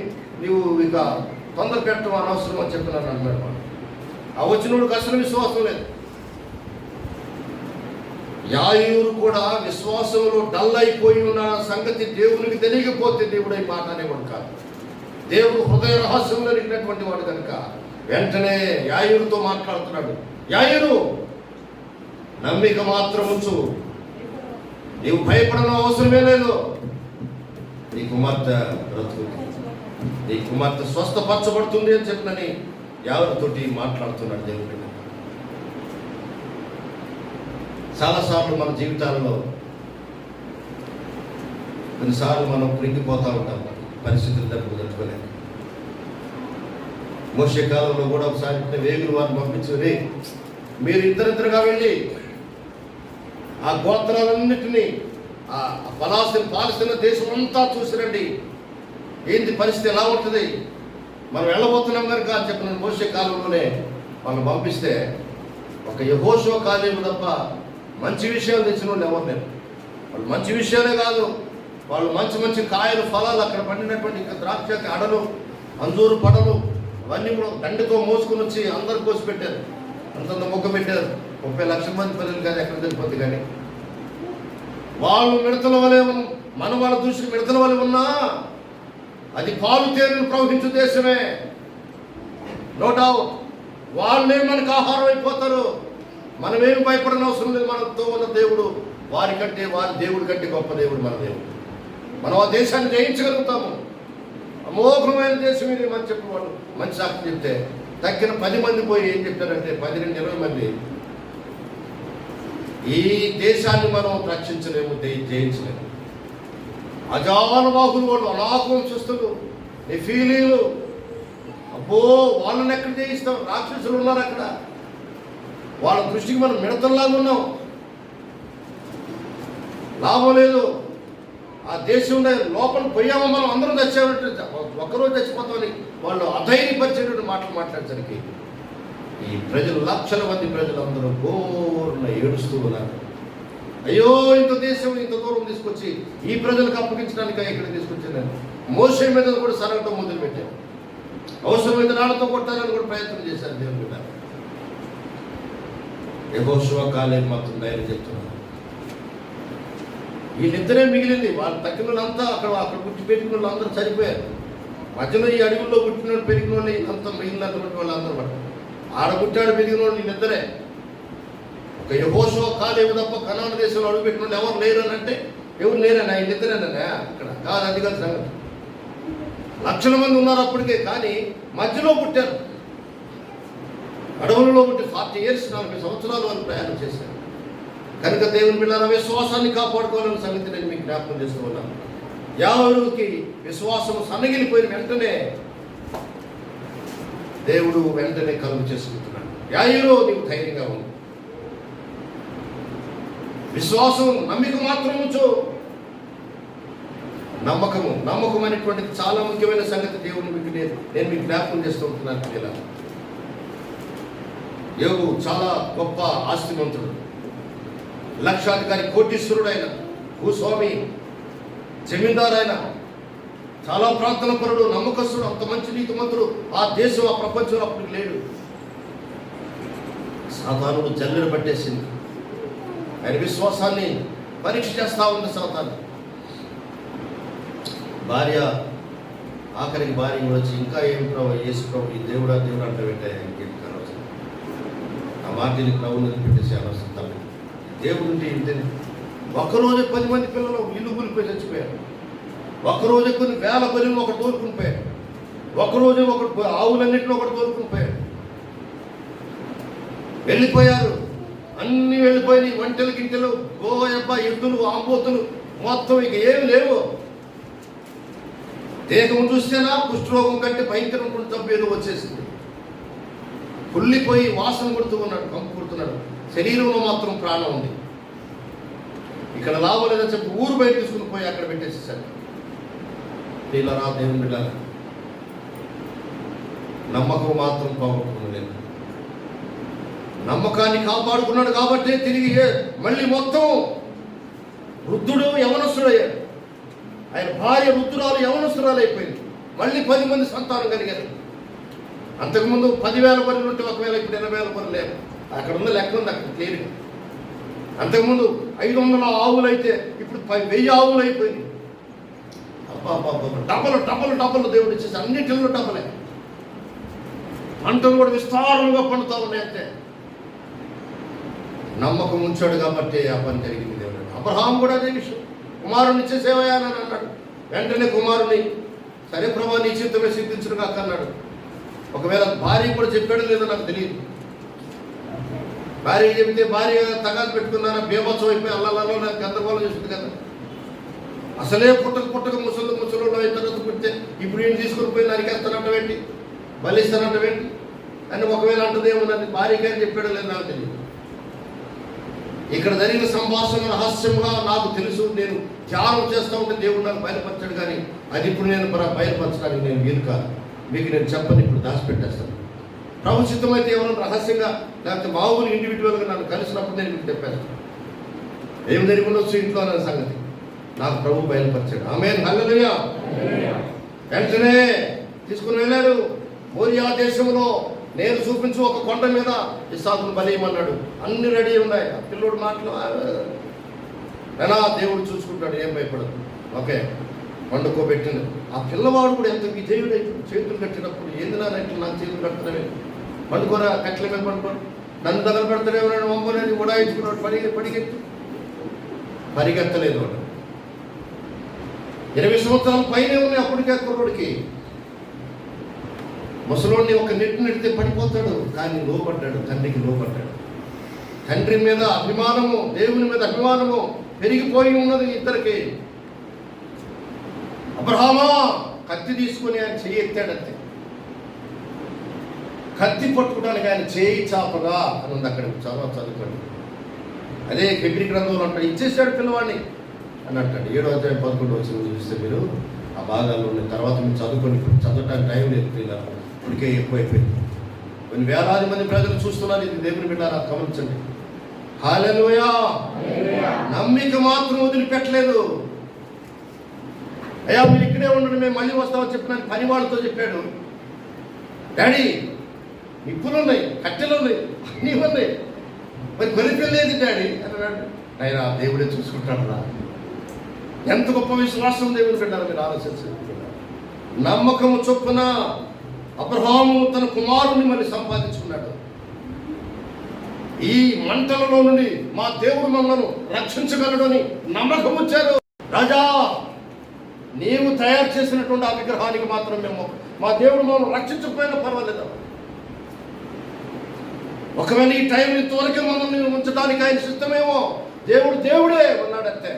నీవు ఇక తొందర పెట్టడం అనవసరం అని చెప్పినాను అన్నాడు. ఆ వచ్చినోడికి అసలు విశ్వాసం లేదు. యాయూరు కూడా విశ్వాసంలో డల్ అయిపోయి ఉన్న సంగతి దేవునికి తెలియకపోతే దేవుడు అయి మాట అనేవాడు కాదు. దేవుడు హృదయ రహస్యంలో నిలిగినటువంటి వాడు కనుక వెంటనే యాయూరుతో మాట్లాడుతున్నాడు. యాయూరు, నమ్మిక మాత్రం ఉంచు, నీవు భయపడడం అవసరమే లేదు. నీ కుమార్తె బ్రతుకుతుంది, నీ కుమార్తె స్వస్థపరచబడుతుంది అని చెప్పినని యాయూరుతోటి మాట్లాడుతున్నాడు దేవుడు. చాలాసార్లు మన జీవితాలలో కొన్నిసార్లు మనం కృంగిపోతూ ఉంటాం, పరిస్థితులు తట్టుకోలేక. మోషే కాలంలో కూడా ఒకసారి వేగులు వారిని పంపించి, మీరు ఇద్దరిద్దరుగా వెళ్ళి ఆ గోత్రాలన్నింటినీ ఆ పాలస్తీనా దేశం అంతా చూసిరండి, ఏంటి పరిస్థితి ఎలా ఉంటుంది, మనం వెళ్ళబోతున్నాం కనుక అని చెప్పిన మోషే కాలంలోనే వాళ్ళు పంపిస్తే ఒక యెహోషువ కాలేబు తప్ప మంచి విషయాలు తెచ్చిన వాళ్ళు ఎవరు లేరు. వాళ్ళు మంచి విషయాలే కాదు, వాళ్ళు మంచి మంచి కాయలు ఫలాలు అక్కడ పండినటువంటి ఇంకా ద్రాక్ష అడలు అంజూరు పడలు అవన్నీ కూడా దండతో మోసుకుని వచ్చి అందరు కోసి పెట్టారు, అంతంత మొక్క పెట్టారు. 30 లక్షల మంది ప్రజలు కానీ ఎక్కడ తెలిపోద్ది. కానీ వాళ్ళు మిడతల వలె, మన వాళ్ళ దృష్టికి మిడతల వలె ఉన్నా అది పాలు తేనెలు ప్రవహించు దేశమే. నో డౌట్ వాళ్ళే మనకు ఆహారం అయిపోతారు. మనమేమి భయపడని అవసరం లేదు. మనతో ఉన్న దేవుడు వారి దేవుడి కంటే గొప్ప దేవుడు మన దేవుడు. మనం ఆ దేశాన్ని జయించగలుగుతాము. అమోఘమైన దేశం ఇది అని చెప్పేవాడు మంచి సాక్షి చెప్తే తగ్గిన 10 మంది పోయి ఏం చెప్తారంటే 10 నుండి 20 మంది, ఈ దేశాన్ని మనం రక్షించలేము, జయించలేము. అజానుబాహులు వాళ్ళు, అనాకులు చూస్తున్నారు, నెఫీలీలు, అబ్బో వాళ్ళని ఎక్కడ జయిస్తాం, రాక్షసులు ఉన్నారు అక్కడ. వాళ్ళ దృష్టికి మనం మిడతల్లాగా ఉన్నాం, లాభం లేదు. ఆ దేశం లోపల పోయామో మనం అందరం చచ్చామంటే ఒక్కరోజు చచ్చిపోతామని వాళ్ళు అధైర్యపరిచేటువంటి మాటలు మాట్లాడేసరికి ఈ ప్రజలు, లక్షల మంది ప్రజలు అందరూ ఘోరన ఏడుస్తూ ఉన్నారు. అయ్యో ఇంత దేశం ఇంత దూరం తీసుకొచ్చి ఈ ప్రజలకు అప్పగించడానికి ఇక్కడ తీసుకొచ్చాను. మోషే మీద కూడా సరగటం మొదలు పెట్టారు. అవసరమైతే రాళ్లతో కొట్టాలని కూడా ప్రయత్నం చేశారు దేవుని మీద. యెహోషువ కాలేబు మాత్రం ధైర్యం చెప్తున్నారు. వీళ్ళిద్దరే మిగిలింది. వాళ్ళు తగ్గిన వాళ్ళంతా అక్కడ పుట్టి పెరిగిన వాళ్ళు అందరూ చనిపోయారు. మధ్యలో ఈ అడవుల్లో పుట్టిన వాళ్ళు, పెరిగిన వాళ్ళు అంతా మిగిలినటువంటి వాళ్ళు అందరూ పడ్డారు. ఆడ పుట్టాడు పెరిగిన వాళ్ళు వీళ్ళిద్దరే. ఒక యెహోషువ కాలేబు తప్ప కనాను దేశంలో అడుగుపెట్టిన వాళ్ళు ఎవరు లేరు అని అంటే ఎవరు లేరన్నా, వీళ్ళిద్దరేనా అక్కడ కాదు. అది కాదు సంగతి. లక్షల మంది ఉన్నారు అప్పటికే, కానీ మధ్యలో పుట్టారు. అడవులలో పుట్టి 40 years 40 సంవత్సరాలు వాళ్ళు ప్రయాణం చేశారు. కనుక దేవుని బిడ్డలారా, విశ్వాసాన్ని కాపాడుకోవాలనే సంగతి నేను మీకు జ్ఞాపకం చేస్తూ ఉన్నాను. యావరుకి విశ్వాసం సన్నగిలిపోయిన వెంటనే దేవుడు వెంటనే కలుగు చేసుకుంటున్నాడు. యాయూరు, నీవు ధైర్యంగా ఉంది, విశ్వాసం నమ్మిక మాత్రం ఉంచు. నమ్మకం అనేటువంటిది చాలా ముఖ్యమైన సంగతి. దేవుని మీకు నేను మీకు జ్ఞాపకం చేస్తూ ఉంటున్నాను. ఇలా యోగు చాలా గొప్ప ఆస్తిమంతుడు, లక్షాధికారి, కోటీశ్వరుడు ఆయన, భూస్వామి, జమీందారు ఆయన, చాలా ప్రార్థన పరుడు, నమ్మకస్తుడు, అంత మంచి నీతిమంతుడు ఆ దేశం, ఆ ప్రపంచంలో అప్పుడు లేడు. సాతానుడు జల్లెడ పట్టేసింది. ఆయన విశ్వాసాన్ని పరీక్ష చేస్తా ఉంది సాతాను. ఆఖరికి భార్య వచ్చి, ఇంకా ఏం ప్రభు, యేసు ప్రభు, ఈ దేవుడా అంటే పెట్టే అనవసరం, ఆ మాటని ప్రభుని పెట్టేసి అనవసరం. తప్ప దేవుడు ఉంటే ఇంతేనే. ఒక్కరోజు 10 మంది పిల్లలు ఇల్లు కూలిపోయి చచ్చిపోయారు. ఒక్కరోజు కొన్ని వేల బలులు ఒకటి తోలుకుని పోయారు. ఒక్కరోజు ఆవులన్నింటిలో ఒకటి తోలుకుని పోయారు. వెళ్ళిపోయారు, అన్నీ వెళ్ళిపోయినాయి. ఒంటెలు, గింటెలు, గోయబ్బ, ఎద్దులు, ఆంబోతులు మొత్తం ఇక ఏమి లేవు. దేహం చూస్తేనా కుష్ఠరోగం కంటే భయంకరమైన జబ్బు ఏదో వచ్చేసింది. కుళ్ళిపోయి వాసన కొడుతూ ఉన్నాడు, కంపు కొడుతున్నాడు. శరీరంలో మాత్రం ప్రాణం ఉంది. ఇక్కడ లాభం లేదని చెప్పి ఊరు బయట తీసుకుని పోయి అక్కడ పెట్టేసేసారు. వీళ్ళరా దేవుని బిడ్డలారా, నమ్మకం మాత్రం పోగొట్టుకోలేదు. నమ్మకాన్ని కాపాడుకున్నాడు కాబట్టి తిరిగి మళ్ళీ మొత్తం వృద్ధుడు యవనస్తుడయ్యాడు. ఆయన భార్య వృద్ధురాలు యవనస్తురాలు అయిపోయింది. మళ్ళీ 10 మంది సంతానం కలిగారు. అంతకుముందు 10,000 బర్రెలు ఉంటే ఒకవేళ ఇప్పుడు 80,000 బర్రెలు లేవు. అక్కడ ఉన్న లెక్క ఉంది అక్కడ క్లియర్గా. అంతకుముందు 500 ఆవులు అయితే ఇప్పుడు 1000 ఆవులు అయిపోయింది. డబ్బలు దేవుడు ఇచ్చేసి అన్నిటిలో డబ్బలే. పంటలు కూడా విస్తారంగా పండుతూ ఉన్నాయి. అంతే నమ్మకం ఉంచాడు కాబట్టి ఆ పని జరిగింది. దేవుడు అబ్రహాం కూడా అదే విషయం. కుమారుని ఇచ్చేసేవయా అని అన్నాడు. వెంటనే కుమారుని సరే ప్రభా నీ చిత్తమే సిద్ధించను కాక అన్నాడు. ఒకవేళ భార్య కూడా చెప్పాడు లేదో నాకు తెలియదు. భార్య చెబితే భార్య తగాదు పెట్టుకున్నారా బేభత్సం అయిపోయి అల్లలో నాకు గందరగోళం చేస్తుంది కదా. అసలే పుట్టక ముసలు అయిన తర్వాత పుట్టితే ఇప్పుడు ఈయన తీసుకుని పోయి నరికేస్తానంటవేంటి, బలిస్తానంటవేంటి అని ఒకవేళ అంటదేమో నన్ను భార్యగారు చెప్పాడో లేదు నాకు తెలియదు. ఇక్కడ జరిగిన సంభాషణ రహస్యంగా నాకు తెలుసు. నేను ధ్యానం చేస్తూ ఉంటే దేవుడు నాకు బయలుపరచాడు. కానీ అది ఇప్పుడు నేను బయలుపరచడానికి నేను వీలు కాదు. మీకు నేను చెప్పని ఇప్పుడు దాచిపెట్టేస్తాను. ప్రభు చిత్తం అయితే ఎవరైనా రహస్యంగా లేకపోతే మామూలు ఇండివిజువల్గా నన్ను కలిసినప్పుడు నేను మీకు చెప్పేస్తాను. ఏం జరిగి ఉండొచ్చు ఇంట్లో అనే సంగతి నాకు ప్రభు బయలుపరిచాడు. ఆమేన్ హల్లెలూయా. వెంటనే తీసుకుని వెళ్ళాడు. మోరియా దేశంలో నేను చూపించు ఒక కొండ మీద ఇస్సాకును బలియమన్నాడు. అన్ని రెడీ ఉన్నాయి. ఆ పిల్లోడు మాటలు ఎలా దేవుడు చూసుకుంటాడు, ఏం భయపడదు. ఓకే వండుకోబెట్టింది. ఆ పిల్లవాడు కూడా ఎంత విజయుడై చేతులు కట్టినప్పుడు ఏంది నాన్న నాకు చేతులు కడుతున్నావే, పండుకోరా కట్ల మీద పండుకోడు, నన్ను దగ్గర పెడతాడేమో వంపనేది ఉడాయించుకున్నాడు. పరిగెత్తలేదు వాడు. 20 సంవత్సరాల పైనే ఉన్నాయి అప్పటికే కుర్రోడికి. ముసలోడిని ఒక నెడితే పడిపోతాడు. కానీ లోపడ్డాడు, తండ్రికి లోపడ్డాడు. తండ్రి మీద అభిమానము, దేవుని మీద అభిమానము పెరిగిపోయి ఉన్నది ఇద్దరికి. అబ్రహామా కత్తి తీసుకుని ఆయన చెయ్యి ఎత్తాడంతే. కత్తి పట్టుకోవడానికి ఆయన చేయి చాపగా అని ఉంది అక్కడ. చదువుకోండి. అదే హెబ్రీ గ్రంథంలో అంటాడు ఇచ్చేసాడు పిల్లవాడిని అని అంటాడు. 7వ అధ్యాయం 11వ వచనం చూస్తే మీరు ఆ భాగాల్లో ఉన్న తర్వాత మీరు చదవటానికి టైం లేదు. పిల్లలు ఇప్పటికే ఎక్కువైపోయింది. కొన్ని వేలాది మంది ప్రజలు చూస్తున్నారు. ఇది దేవుని బిడ్డలారా గమనించండి. హల్లెలూయా. నమ్మిక మాత్రం వదిలిపెట్టలేదు. అయ్యా మీరు ఇక్కడే ఉండండి, మేము మళ్ళీ వస్తామని చెప్పిన పని వాళ్ళతో చెప్పాడు. డాడీ నిప్పులు ఉన్నాయి, కట్టెలు ఉన్నాయి, అన్నీ ఉన్నాయి, మరి కొనిపెళ్ళేది డాడీ అని అన్నాడు. ఆయన దేవుడే చూసుకుంటాడు రా. ఎంత గొప్ప విశ్వాసం దేవుని పెట్టారు మీరు ఆలోచించండి. నమ్మకము చొప్పున అబ్రహాము తన కుమారుని మరి సంపాదించుకున్నాడు. ఈ మంటలలో నుండి మా దేవుడు మమ్మల్ని రక్షించగలడని నమ్మకం వచ్చారు. రాజా నీవు తయారు చేసినటువంటి ఆ విగ్రహానికి మాత్రం మేము మా దేవుడు మమ్మల్ని రక్షించకపోయినా పర్వాలేదు. ఒకవేళ ఈ టైం ఇంతవరకే మమ్మల్ని ఉంచడానికి ఆయన సిద్ధమేమో. దేవుడే ఉన్నాడంతే.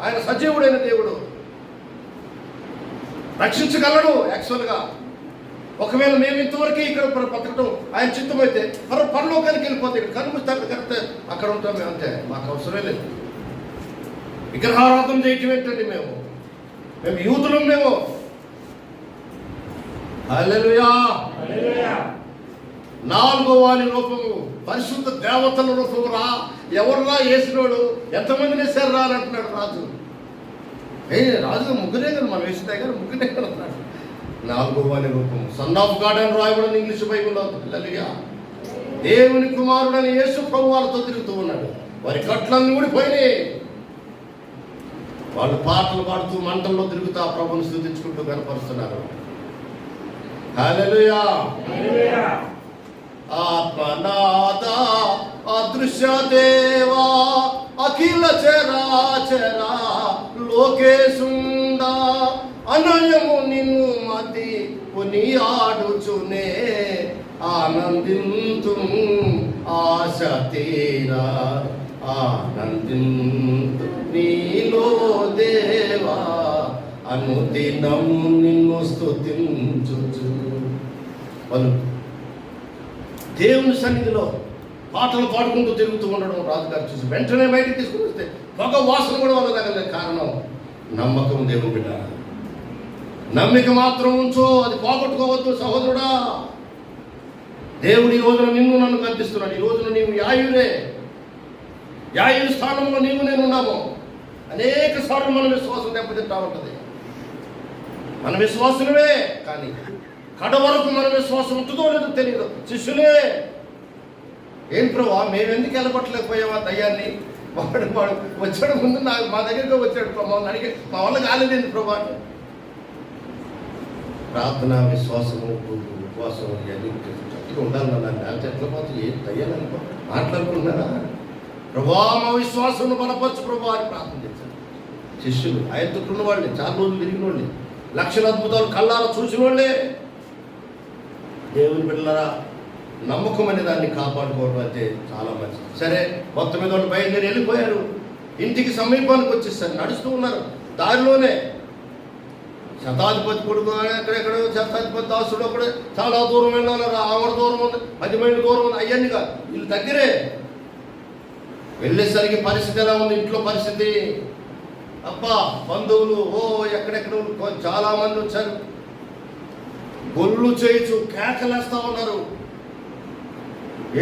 ఆయన సజీవుడైన దేవుడు రక్షించగలడు. యాక్చువల్గా ఒకవేళ మేము ఇంతవరకు ఇక్కడ బతకటం ఆయన చిత్తమైతే పరలోకానికి వెళ్ళిపోతే ఇక్కడ కనిపిస్తాను కరెక్ట్ అక్కడ ఉంటాం మేము అంతే. మాకు అవసరమే లేదు. విగ్రహారాధన చేయటం ఏంటండి మేము యూతులం. మేము హల్లెలూయా. 4వ వాని రూపము పరిశుద్ధ దేవతల రూపము రా. ఎవర్రా వేసినోడు, ఎంతమందిని వేసారు రా అని అంటున్నాడు రాజు. రాజుగా ముగ్గురే కదా మనం వేసినాయి కదా, ముగ్గురే కదా అన్నాడు. 4వ వాని రూపము సన్ ఆఫ్ గాడ్ అని రాయబడిన ఇంగ్లీష్ బైబిల్లో. హల్లెలూయా. దేవుని కుమారుడని యేసు ప్రభు వాళ్ళతో తిరుగుతూ ఉన్నాడు. వారి కట్లన్నీ ఊడిపోయినాయి. వాళ్ళు పాటలు పాడుతూ మంటల్లో తిరుగుతూ ఆ ప్రభుని స్తుతించుకుంటూ కనపరుస్తున్నారు. హల్లెలూయా. ఆత్మనాద అదృశ్య దేవా అఖిల చరాచరా లోకేశుండా అనయము నిన్ను మతి కొనియాడుచునే ఆనందింతు ఆశ తీరా ఆనందింతు నీలో దేవా అనుదినము నిన్ను స్తుతించుచు. వాళ్ళు దేవుని సన్నిధిలో పాటలు పాడుకుంటూ తిరుగుతూ ఉండడం రాజుగారు చూసి వెంటనే బయటికి తీసుకుని వస్తే పొగ వాసన కూడా వాళ్ళ దగ్గర కారణం నమ్మకం. దేవుని బిడ్డ, నమ్మిక మాత్రం ఉంచో, అది పోగొట్టుకోవద్దు సహోదరుడా. దేవుడు ఈ రోజున నిన్ను నన్ను కల్పిస్తున్నాడు. ఈ రోజున నీవు యాయువు స్థానంలో నీవు నేను ఉన్నాము. అనేక సార్లు మన విశ్వాసం దెబ్బతింటా ఉంటుంది. మన విశ్వాసులే, కానీ కడ వరకు మన విశ్వాసం ఉంటుందో లేదో తెలియదు. శిష్యులే, ఏం ప్రభా మేమెందుకు వెళ్ళబట్టలేకపోయావా దయ్యాన్ని? వాడు వచ్చాడు ముందు మా దగ్గరికి వచ్చాడు, మమ్మల్ని అడిగి మా వల్ల కాలేదండి ప్రభా. ప్రార్థన, విశ్వాసము, ఉపవాసం ఇవన్నీ చక్కగా ఉండాలన్నా లేకపోతే ఎట్లా పోతే ఏ దయ్యాలనుకో మాట్లాడుకున్నారా? ప్రభా మా విశ్వాసం బలపరచు ప్రభా అని ప్రార్థన చేశారు శిష్యులు. ఆయన చుట్టూ వాళ్ళని, చాలా రోజులు తిరిగిన వాళ్ళని, లక్షల అద్భుతాలు కళ్ళారా చూసిన వాళ్ళే. దేవుని బిడ్డలారా, నమ్మకం అనే దాన్ని కాపాడుకోవడం అయితే చాలా మంచిది. సరే, మొత్తం మీద వాళ్ళు బయలుదేరి వెళ్ళిపోయారు. ఇంటికి సమీపానికి వచ్చేసారు, నడుస్తూ ఉన్నారు. దారిలోనే శతాధిపతి కొడుకు ఎక్కడెక్కడో, శతాధిపతి దాసుడు అక్కడే చాలా దూరం వెళ్ళాలి, ఆవిడ దూరం ఉంది, 10 మైళ్ళు దూరం ఉంది. అవన్నీ కాదు, వీళ్ళు దగ్గరే. వెళ్ళేసరికి పరిస్థితి ఎలా ఉంది? ఇంట్లో పరిస్థితి అబ్బా, బంధువులు ఎక్కడెక్కడ చాలా మంది వచ్చారు. గొల్లు చేయొచ్చు, కేకలేస్తా ఉన్నారు,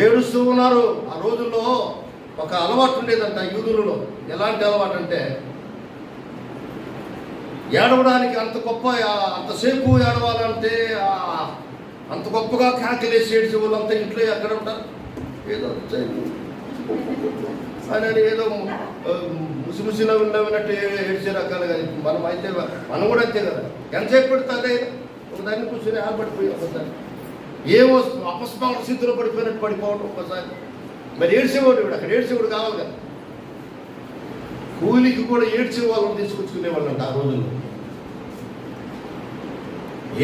ఏడుస్తూ ఉన్నారు. ఆ రోజుల్లో ఒక అలవాటు ఉండేదంట యూదులలో. ఎలాంటి అలవాటు అంటే, ఏడవడానికి అంత గొప్ప, అంతసేపు ఏడవాలంటే అంత గొప్పగా కేకలేసి ఏడ్చే వాళ్ళంతా ఇంట్లో ఎక్కడ ఉంటారు? ఏదో అని ఏదో ముసిముసి నవ్వినట్టు ఏడ్చే రకాలు. కానీ మనం కూడా అంతే కదా. ఎంతసేపు పెడితే అదే ఒకదాన్ని కూర్చొని ఆడపడిపోయి ఒకసారి ఏమో అపస్మారక స్థితిలో పడిపోయినట్టు పడిపోవడం ఒకసారి. మరి ఏడ్చేవాడు, ఇప్పుడు అక్కడ ఏడ్చేవాడు కావాలి కదా. కూలికి కూడా ఏడ్చే వాళ్ళని తీసుకొచ్చుకునేవాళ్ళు అంట ఆ రోజుల్లో.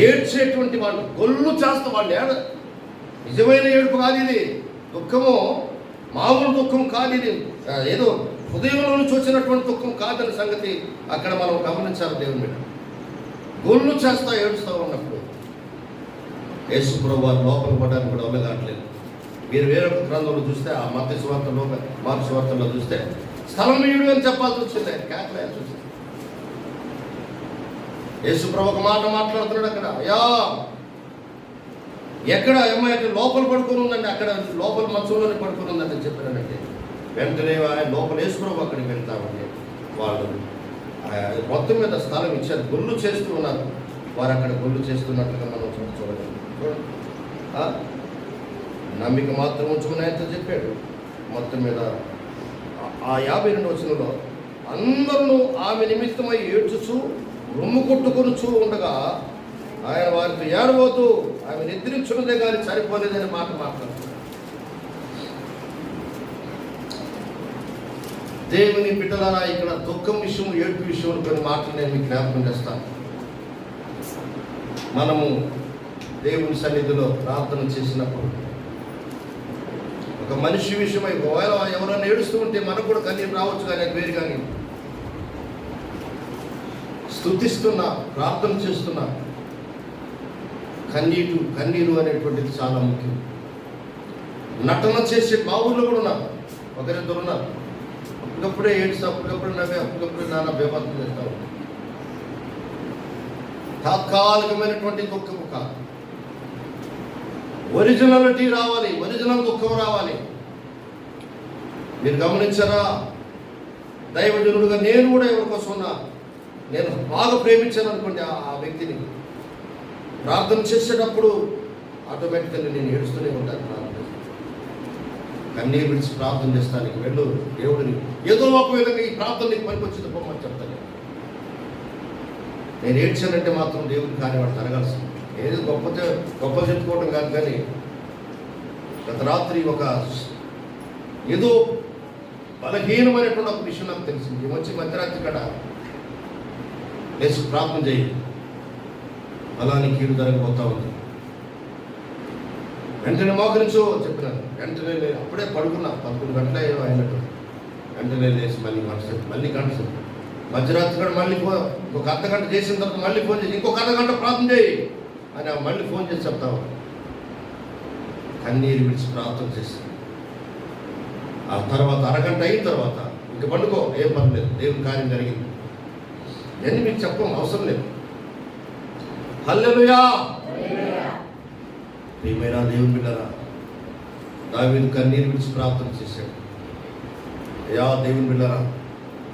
ఏడ్చేటువంటి వాళ్ళు, గొల్లు చేస్తా వాళ్ళు. నిజమైన ఏడుపు కాదు ఇది, దుఃఖము మామూలు దుఃఖం కాదు ఇది, ఏదో హృదయంలో నుంచి వచ్చినటువంటి దుఃఖం కాదని సంగతి అక్కడ మనం గమనించాలి. దేవుని మీద గొల్లు చేస్తా ఏడుస్తూ ఉన్నప్పుడు యేసు ప్రభువు వారు లోపల పడడానికి కూడా వల్ల కావట్లేదు. మీరు వేరొక గ్రంథంలో చూస్తే, ఆ మత్తయి సువార్తలో, మార్కు సువార్తలో చూస్తే స్థలమీయుడు అని చెప్పాల్సి వచ్చింది, ఆయన కేకలేయాల్సి వచ్చింది. యేసు ప్రభు ఒక మాట మాట్లాడుతున్నాడు అక్కడ, అయ్యా ఎక్కడ అమ్మాయి అంటే లోపల పడుకొని ఉందండి, అక్కడ లోపల మంచంలోనే పడుకొని ఉందని చెప్పానంటే వెంటనే ఆయన లోపల యేసు ప్రభు అక్కడికి వెళ్తామండి. వాళ్ళు మొత్తం మీద స్థలం ఇచ్చారు, గొల్లు చేస్తూ ఉన్నారు. వారు అక్కడ గొల్లు చేస్తున్నట్లుగా మనం చూడగలం. నమ్మిక మాత్రం ఉంచుకుని ఆయనతో చెప్పాడు. మొత్తం మీద ఆ 52వ వచనంలో, అందరూ ఆమె నిమిత్తమై ఏడ్చుచు రొమ్ము కొట్టుకొనుచూ ఉండగా ఆయన వారితో ఏడవద్దు, ఆమె నిద్రించున్నదే కానీ సరిపోలేదని మాట మాట్లాడుతున్నాడు. దేవుని బిడ్డలారా, ఇక్కడ దుఃఖం విషయం, ఏడుపు విషయం కొన్ని మాటలు నేను మీకు జ్ఞాపకం చేస్తాను. మనము దేవుని సన్నిధిలో ప్రార్థన చేసినప్పుడు ఒక మనిషి విషయమై ఒకవేళ ఎవరైనా ఏడుస్తూ ఉంటే మనకు కూడా కన్నీరు రావచ్చు, కానీ అది వేరు. కానీ స్తుతిస్తున్నా, ప్రార్థన చేస్తున్నా కన్నీరు అనేటువంటిది చాలా ముఖ్యం. నటన చేసే మా ఊళ్ళో కూడా ఉన్నారు, ఒకరిద్దరు ఉన్నారు. అప్పటికప్పుడే ఏడ్స్, అప్పటికప్పుడు నవ్వే, అప్పటికప్పుడే నాన్న బేపత్తం చేస్తాం. తాత్కాలికమైనటువంటి దుఃఖము కాదు, ఒరిజినాలిటీ రావాలి, ఒరిజినల్ దుఃఖం రావాలి. మీరు గమనించారా? దైవజనుడుగా నేను కూడా ఎవరికోసం ఉన్నా, నేను బాగా ప్రేమించాను అనుకోండి ఆ వ్యక్తిని, ప్రార్థన చేసేటప్పుడు ఆటోమేటికల్లీ నేను ఏడుస్తూనే ఉంటాను. ప్రార్థన కన్నీరు విడిచి ప్రార్థన చేస్తానికి వెళ్ళు, దేవుడిని ఏదో ఒక విధంగా ఈ ప్రార్థన నీకు పనికొచ్చింది పోమని చెప్తాను. నేను ఏడ్చానంటే మాత్రం దేవుడి కార్యవాడు జరగాల్సింది. ఏదో గొప్ప చెప్పుకోవడం కాదు. కానీ గత రాత్రి ఏదో బలహీనమైనటువంటి ఒక విషయం నాకు తెలిసింది. వచ్చి మధ్యరాత్రి కడ లేచి ప్రార్థన చేయి, అలానే కీడు జరగబోతా ఉంది. వెంటనే మోకరించు చెప్పినాను. వెంటనే అప్పుడే పడుకున్నా, 11 గంటల ఏదో అయినట్టు. వెంటనే లేచి మళ్ళీ గంట మధ్యరాత్రి కూడా మళ్ళీ ఒక అర్ధగంట చేసిన తర్వాత మళ్ళీ ఫోన్ చేసి ఇంకొక అర్ధగంట ప్రార్థన చేయి అని మళ్ళీ ఫోన్ చేసి చెప్తావు. కన్నీరు విడిచి ప్రార్థన చేసి ఆ తర్వాత అరగంట అయిన తర్వాత ఇంక పండుకో, ఏం పర్లేదు, దేవుని కార్యం జరిగింది అని మీకు చెప్పడం అవసరం లేదు. హల్లెలూయా. ప్రియమైన దేవుని బిడ్డలారా, దావీదు కన్నీరు విడిచి ప్రార్థన చేశాడు. అయ్యా దేవుని బిడ్డలారా,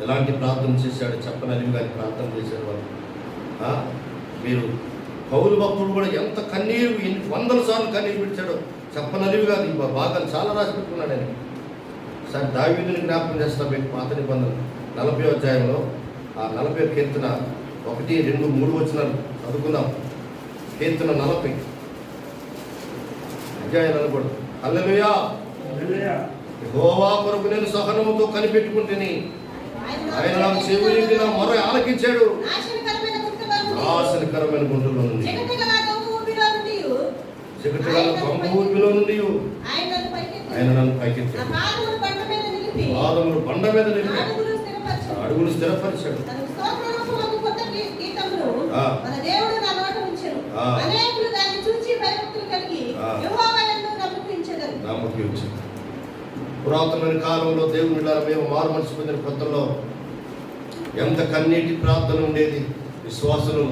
ఎలాంటి ప్రార్థన చేశాడు చెప్పనని కానీ ప్రార్థన చేశాడు వాళ్ళు. మీరు పౌలు భక్తుడు కూడా ఎంత కన్నీరు, ఎన్ని వందల సార్లు కన్నీరు విడిచాడో చెప్పనలివి కాదు. ఈ భాగాలు చాలా రాసి పెట్టుకున్నాడు ఆయన. సరే దావీదుని జ్ఞాపకం చేస్తాం మీకు పాత నిబంధన 40వ అధ్యాయంలో ఆ 40వ కీర్తన 1, 2, 3 వచనాలు చదువుకుందాం. కీర్తన 40 అధ్యాయం అనకూడదు. హల్లెలూయా. యెహోవా కొరకు నేను సహనముతో కనిపెట్టుకుంటుని, ఆయన నాకు చెవిని నా మొర ఆలకించాడు. నాశనకరమైన గుంటలో నుండి, చీకటిగల కొంగు ఊపిలో నుండి ఆయన నన్ను పైకెత్తాడు. పాదములు బండ మీద నిలిపి అడుగులు స్థిరపరిచాడు. పురాతనమైన కాలంలో దేవుని మేము మారు మనసు పొందిన కొత్తలో ఎంత కన్నీటి ప్రార్థన ఉండేది విశ్వాసులు.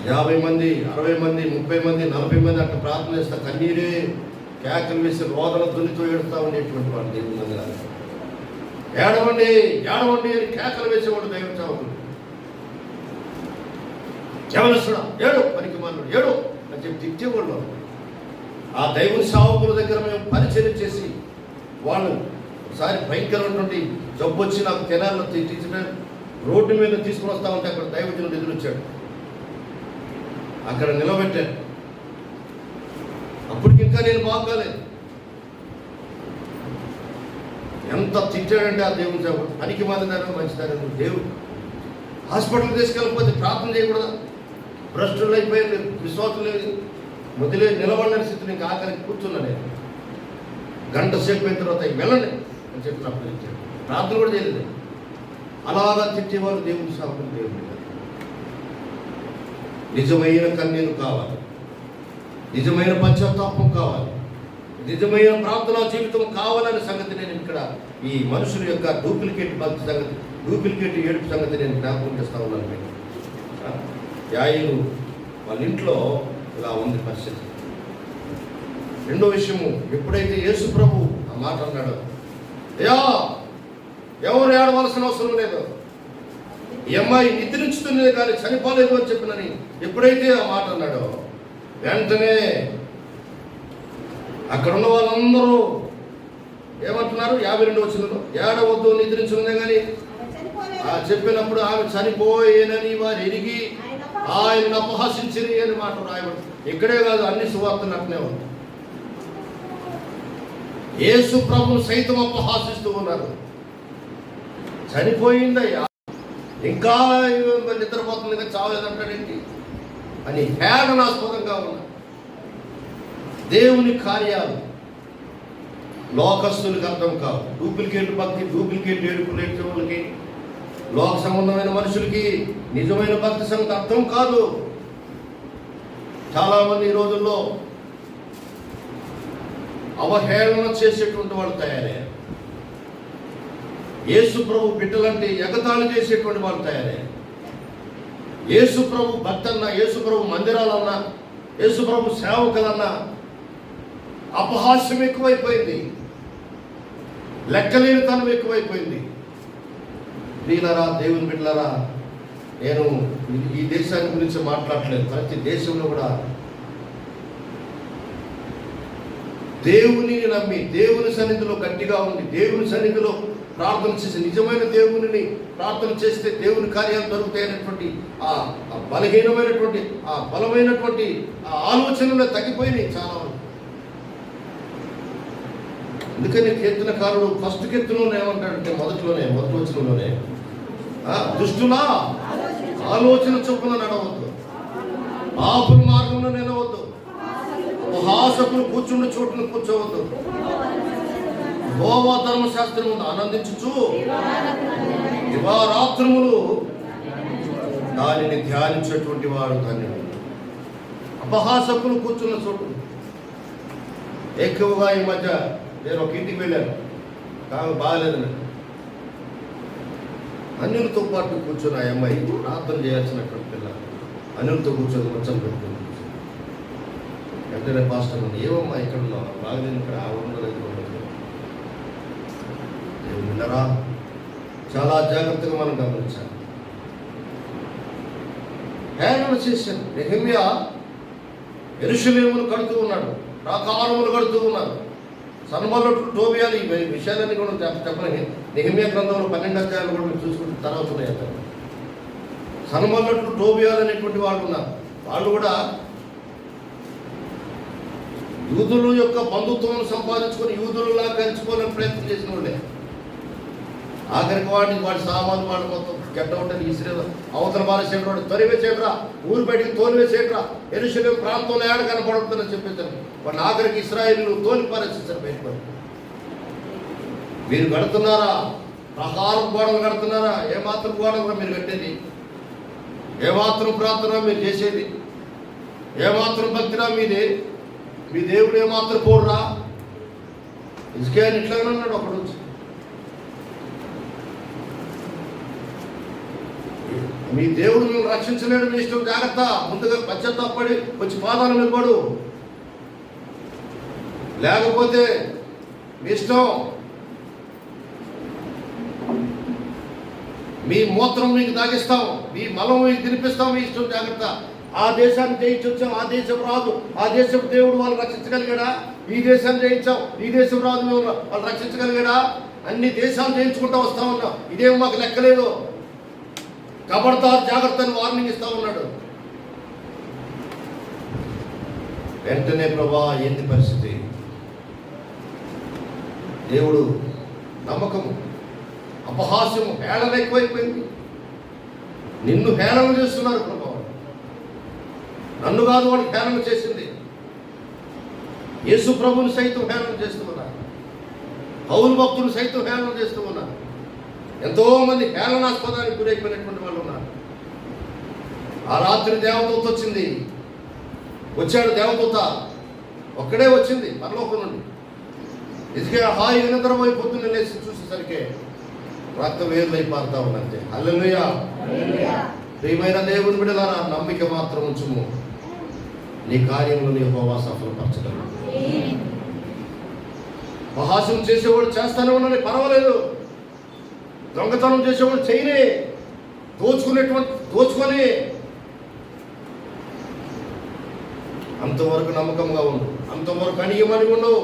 50 మంది, 60 మంది, 30 మంది, 40 మంది అట్లా ప్రార్థన చేస్తా కన్నీరే కేకలు వేసి రోదన దునితో ఏడుస్తూ ఉండేటువంటి వాడు దేవుని మందిరాన్ని. ఏడవండి ఏడవండి అని కేకలు వేసేవాడు దైవ సేవకుడు. కేవలస్తుడా ఏడు, పనికి మన్నాడు ఏడు అని చెప్పి తిట్టేవాళ్ళు. ఆ దైవ సేవకుల దగ్గర మేము పరిచయం చేసి వాళ్ళు ఒకసారి భయంకరమైనటువంటి జబ్బు వచ్చి నాకు తెనాల్లో తీర్చిన రోడ్డు మీద తీసుకుని వస్తా ఉంటే అక్కడ దైవజనుడు ఎదురొచ్చాడు. అక్కడ నిలబెట్టాను. అప్పటికి ఇంకా నేను బాగాలేదు. ఎంత తిట్టాడంటే ఆ దేవుని సేవకుడు, పనికి మాదిదారు మంచిదారు. దేవుడు హాస్పిటల్కి తీసుకెళ్ళకపోతే ప్రార్థన చేయకూడదు. భ్రష్టులు అయిపోయింది, విశ్వాసం లేదు, మొదలే నిలబడిన స్థితిని ఇంకా ఆఖరికి కూర్చున్నా నేను. గంట సేపు అయిన తర్వాత వెళ్ళండి అని చెప్పినప్పుడు ఇచ్చాడు. ప్రార్థన కూడా చేయలేదు. అలాగా తిట్టేవాళ్ళు దేవుని సేవకులు. దేవుని నిజమైన కన్నీరు కావాలి, నిజమైన పశ్చాత్తాపం కావాలి, నిజమైన ప్రార్థనా జీవితం కావాలనే సంగతి నేను ఇక్కడ ఈ మనుషుల యొక్క డూప్లికేట్ భక్తి సంగతి, డూప్లికేట్ ఏడుపు సంగతి నేను జ్ఞాపకం చేస్తా ఉన్నాను మీకు. యాయిలు వాళ్ళ ఇంట్లో ఇలా ఉంది పరిస్థితి. రెండో విషయము, ఎప్పుడైతే యేసు ప్రభు ఆ మాట అన్నాడో, అయ్యా ఎవరు ఏడవలసిన అవసరం లేదు, ఈ అమ్మాయి నిద్రించుతున్నదే కానీ చనిపోలేదు అని చెప్పినని ఎప్పుడైతే ఆ మాట అన్నాడో వెంటనే అక్కడ ఉన్న వాళ్ళందరూ ఏమంటున్నారు? 52వ వచనంలో ఏడవద్దు నిద్రించున్నదే కానీ చెప్పినప్పుడు ఆమె చనిపోయేనని వారు ఎరిగి ఆయన అపహాసించిరి అని మాట రాయబడి. ఇక్కడే కాదు, అన్ని సువార్తలు అట్నే ఉంది. యేసు ప్రభువు సైతం అపహాసిస్తూ ఉన్నారు. చనిపోయిందయ్యా, ఇంకా నిద్రపోతుంది, ఇంకా చావలేదంటాడేంటి అని హేళనాస్పదంగా ఉన్నారు. దేవుని కార్యాలు లోకస్తులకు అర్థం కావు. డూప్లికేట్ భక్తి, డూప్లికేట్ ఏడుపులేట్ వాళ్ళకి, లోక సంబంధమైన మనుషులకి నిజమైన భక్తి సంగతి అర్థం కాదు. చాలామంది ఈ రోజుల్లో అవహేళన చేసేటువంటి వాళ్ళు తయారయ్యారు. యేసు ప్రభు బిడ్డలంటే ఎగతాళి చేసేటువంటి వాళ్ళు తయారయ్యారు. యేసు ప్రభు భక్తి అన్నా, యేసు ప్రభు మందిరాలన్నా, యేసు ప్రభు సేవకులన్నా అపహాస్యం ఎక్కువైపోయింది, లెక్కలేనితనం ఎక్కువైపోయింది. ప్రియులారా, దేవుని బిడ్డలారా, నేను ఈ దేశాన్ని గురించి మాట్లాడలేదు. ప్రతి దేశంలో కూడా దేవుని నమ్మి, దేవుని సన్నిధిలో గట్టిగా ఉండి, దేవుని సన్నిధిలో ప్రార్థన చేసి, నిజమైన దేవుని ప్రార్థన చేస్తే దేవుని కార్యాలు జరుగుతాయనేటువంటి ఆ బలహీనమైనటువంటి, ఆ బలమైనటువంటి ఆ ఆలోచనలు తగ్గిపోయినాయి చాలా వరకు. అందుకని కీర్తనకారుడు ఫస్ట్ కీర్తనలో ఏమంటాడంటే, మొదటి వచనంలోనే దుష్టులా ఆలోచన చొప్పున నడవద్దు, పాపుల మార్గంలో నిలవద్దు, ఉపహాసకులు కూర్చుండే చోటును కూర్చోవద్దు, యెహోవా ధర్మశాస్త్రము ఆనందించుచు దివారాత్రములు దానిని ధ్యానించేటువంటి వాడు ధన్యుడు. అపహాసకులు కూర్చున్న చోటు ఎక్కువగా ఈ మధ్య నేను ఒక ఇంటికి వెళ్ళాను. బాగాలేదని అన్యులతో పాటు కూర్చొని ఆ అమ్మాయి ప్రార్థన చేయాల్సినటువంటి పిల్ల అన్యులతో కూర్చొని వచ్చని పెట్టుకుని వెంటనే పాస్టర్ ఏమమ్మా ఇక్కడ ఉన్నావు బాగలేదు ఇక్కడ ఆ ఉండలేదు విన్నారా? చాలా జాగ్రత్తగా మనం గమనించాలి. హేళన చేశాను. నెహెమ్యా యెరూషలేమును కడుతూ ఉన్నాడు, ప్రాకారములు కడుతూ ఉన్నారు. సన్బల్లటు టోబియాలు ఈ విషయాలన్నీ కూడా చెప్పని నెహెమ్యా గ్రంథంలో 12 అధ్యాయాలు కూడా మీరు చూసుకుంటే తర్వాత ఉన్నాయి. అక్కడ సన్బల్లటు టోబియాలు అనేటువంటి వాళ్ళు ఉన్నారు. వాళ్ళు కూడా యూదుల యొక్క బంధుత్వం సంపాదించుకొని యూదులలా కలిసిపోవాలని ప్రయత్నం చేసిన వాళ్ళే. ఆఖరికి వాడి సామాను వాడు మొత్తం గడ్డ ఉంటుంది ఇసిరే అవతల బారేసేట వాడు తొలివేసేట్రా, ఊరు బయటికి తోలివేసేట్రా, యెరూషలేము ప్రాంతంలో ఏడ కనపడుతుందని చెప్పేసారు. వాడిని ఆఖరికి ఇశ్రాయేలు తోలి పారేసేసారు బయటకు. మీరు కడుతున్నారా? ప్రకారం గోడలు కడుతున్నారా? ఏమాత్రం గోడలు మీరు కట్టేది? ఏమాత్రం ప్రార్థన మీరు చేసేది? ఏమాత్రం భక్తిరా మీది? మీ దేవుడు ఏమాత్రం పోడురా? ఇసుకేని ఇట్లాగనే ఉన్నాడు ఒకడు. మీ దేవుడు మేము రక్షించలేడు, మీ ఇష్టం, జాగ్రత్త. ముందుగా పశ్చాత్తాపడి వచ్చి పాదాల మీద పడు, లేకపోతే మీ ఇష్టం. మీ మూత్రం మీకు తాగిస్తాం, మీ మలం మీకు తినిపిస్తాం, మీ ఇష్టం, జాగ్రత్త. ఆ దేశాన్ని జయించి వచ్చాం, ఆ దేశం రాదు, ఆ దేశం దేవుడు వాళ్ళు రక్షించగలిగాడా? ఈ దేశాన్ని జయించాం, ఈ దేశం రాదు, మేము వాళ్ళు రక్షించగలిగాడా? అన్ని దేశాలు జయించుకుంటూ వస్తా ఉన్నాం, ఇదేం మాకు లెక్కలేదు. కబడ్దార్, జాగ్రత్తని వార్నింగ్ ఇస్తా ఉన్నాడు. వెంటనే ప్రభా ఏంటి పరిస్థితి? దేవుడు నమ్మకము, అపహాస్యము, హేళన ఎక్కువైపోయింది. నిన్ను హేళన చేస్తున్నారు ప్రభా. నన్ను కాదు వాడికి హేళన చేసింది. యేసు ప్రభుని సైతం హేళన చేస్తూ ఉన్నారు. పౌలు భక్తులు సైతం హేళన చేస్తూ ఉన్నారు. ఎంతో మంది హేళనాస్పదానికి గురైపోయినటువంటి వాళ్ళు ఉన్నారు. ఆ రాత్రి దేవదూత వచ్చింది. వచ్చాడు దేవదూత, ఒక్కడే వచ్చింది పరలోకం నుండి. ఇదికే హాయి నిద్రపోయి పొద్దున్న లేచి చూసేసరికి రక్తం వేర్లై పారుతా ఉన్నంతే. హల్లెలూయా. ప్రియమైన దేవుని బిడ్డలారా, నమ్మిక మాత్రం ఉంచుము, నీ కార్యములను యెహోవా సఫలపరచగలడు. అపహాస్యం చేసేవాడు చేస్తానే ఉన్నాడు, పర్వాలేదు. దొంగతనం చేసేవాడు చేయనే, దోచుకొని అంతవరకు నమ్మకంగా ఉండు, అంతవరకు అణిగిమని ఉండవు.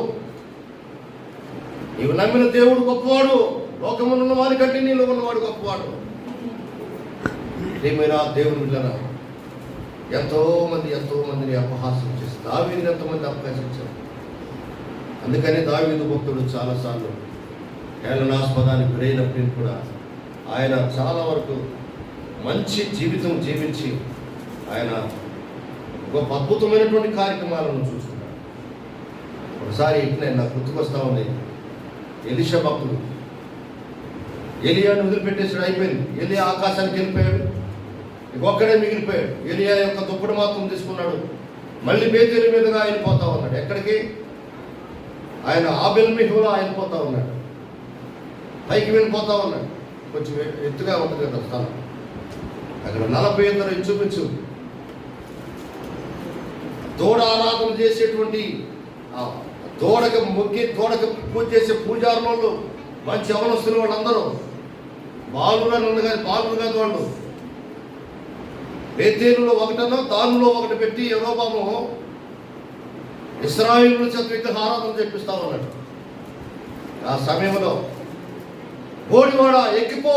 నీవు నమ్మిన దేవుడు గొప్పవాడు, లోకమున్న వారి కంటే నీలో ఉన్నవాడు గొప్పవాడు. ప్రియమైన దేవుని బిడ్డలారా, ఎంతో మందిని అపహాస్యం చేసి దావీదుని ఎంతోమంది అపహాసించారు. అందుకని దావీదు భక్తుడు చాలాసార్లు హేళనాస్పదానికి గురైనప్పుడు కూడా ఆయన చాలా వరకు మంచి జీవితం జీవించి ఆయన గొప్ప అద్భుతమైనటువంటి కార్యక్రమాలను చూసుకున్నాడు. ఒకసారి ఇట్లా నాకు గుర్తుకొస్తా ఉంది, ఎలీషా భక్తుడు ఎలియాను వదిలిపెట్టేసాడు, అయిపోయింది. ఎలియా ఆకాశానికి వెళ్ళిపోయాడు, ఒక్కడే మిగిలిపోయాడు. ఎలియా యొక్క దుప్పటి మాత్రం తీసుకున్నాడు, మళ్ళీ బేతేలు మీదుగా వెళ్ళిపోతా ఉన్నాడు. ఎక్కడికి? ఆయన ఆబెల్ మెహోలా వెళ్ళిపోతా ఉన్నాడు, పైకి వెళ్ళిపోతా ఉన్నాడు. కొంచెం ఎత్తుగా ఉంటుంది కదా స్థలం, అక్కడ 40 ఎకరాలు ఇంచుమించు దూడ ఆరాధన చేసేటువంటి దూడకి పూజ చేసే పూజారులు మంచి అవనస్తున్న వాళ్ళందరూ బాలుగానే ఉంది, కానీ బాలులు కాదు వాళ్ళు. బేతేలులో ఒకటనో దానిలో ఒకటి పెట్టి యెరోబాము ఇశ్రాయేలు చేత విగ్రహ ఆరాధన చేపిస్తా ఉన్నాడు. ఆ సమయంలో బోడివాడ ఎక్కిపో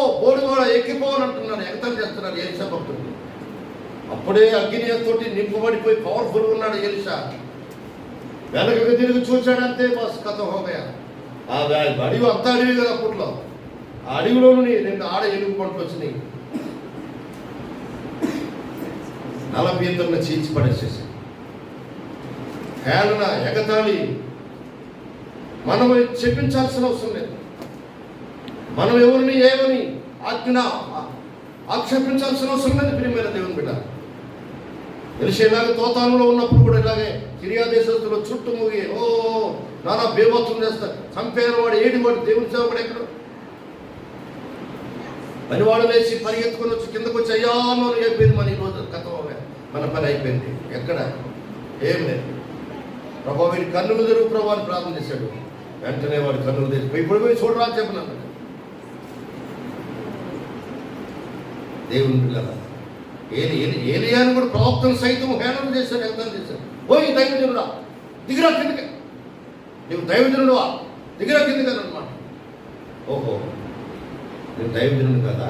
అని అంటున్నాడు, ఎగతాళి చేస్తున్నాడు ఎలీషా భక్తుడు. అప్పుడే అగ్నితోటి నింపబడిపోయి పవర్ఫుల్ ఉన్నాడు ఎలీషా. వెనకకి తిరిగి చూశాడంతే, బస్ కథ హోగయా. ఆ అడవి అంతా అడవి కదా అప్పట్లో, ఆ అడవిలోని 2 ఆడ ఎలుగు పంటలు వచ్చినాయి. 40 ఎకరాలను చీల్చి పడేసేసి హేళన, ఎగతాళి. మనం చెప్పించాల్సిన అవసరం లేదు. మనం ఎవరిని ఏమని ఆజ్ఞ ఆక్షేపించాల్సిన అవసరం లేదు. ప్రియమైన దేవుని బిడ్డ, ఎలిషేలాగా తోతానులో ఉన్నప్పుడు కూడా ఇలాగే సిరియా దేశస్తులు చుట్టుముగి నానా బేభత్సం చేస్తారు, చంపేరు వాడు ఏడి వాడు దేవుని సేవకుడు ఎక్కడ పనివాడు లేచి పరిగెత్తుకొని వచ్చి కిందకు వచ్చి అయ్యాను అని అయిపోయింది. మన ఈరోజు కథ మన పని అయిపోయింది. ఎక్కడ ఏం లేదు. ప్రభావ వీడి కన్నులు తెరువు ప్రభావ అని ప్రార్థన చేశాడు. వెంటనే వాడు కన్నులు తెరిచి ఇప్పుడు పోయి చూడరా అని చెప్పినాను. దేవుని పిల్లల ఏలియాను కూడా ప్రవక్తను సైతం హేళన చేశాడు, ఎగతాళి చేశాడు. పోయి దైవజనుడా దిగిరా కిందకి, నీవు దైవజనుడువా దిగిరా కిందకి అనమాట. ఓహో నేను దైవజనుడు కదా,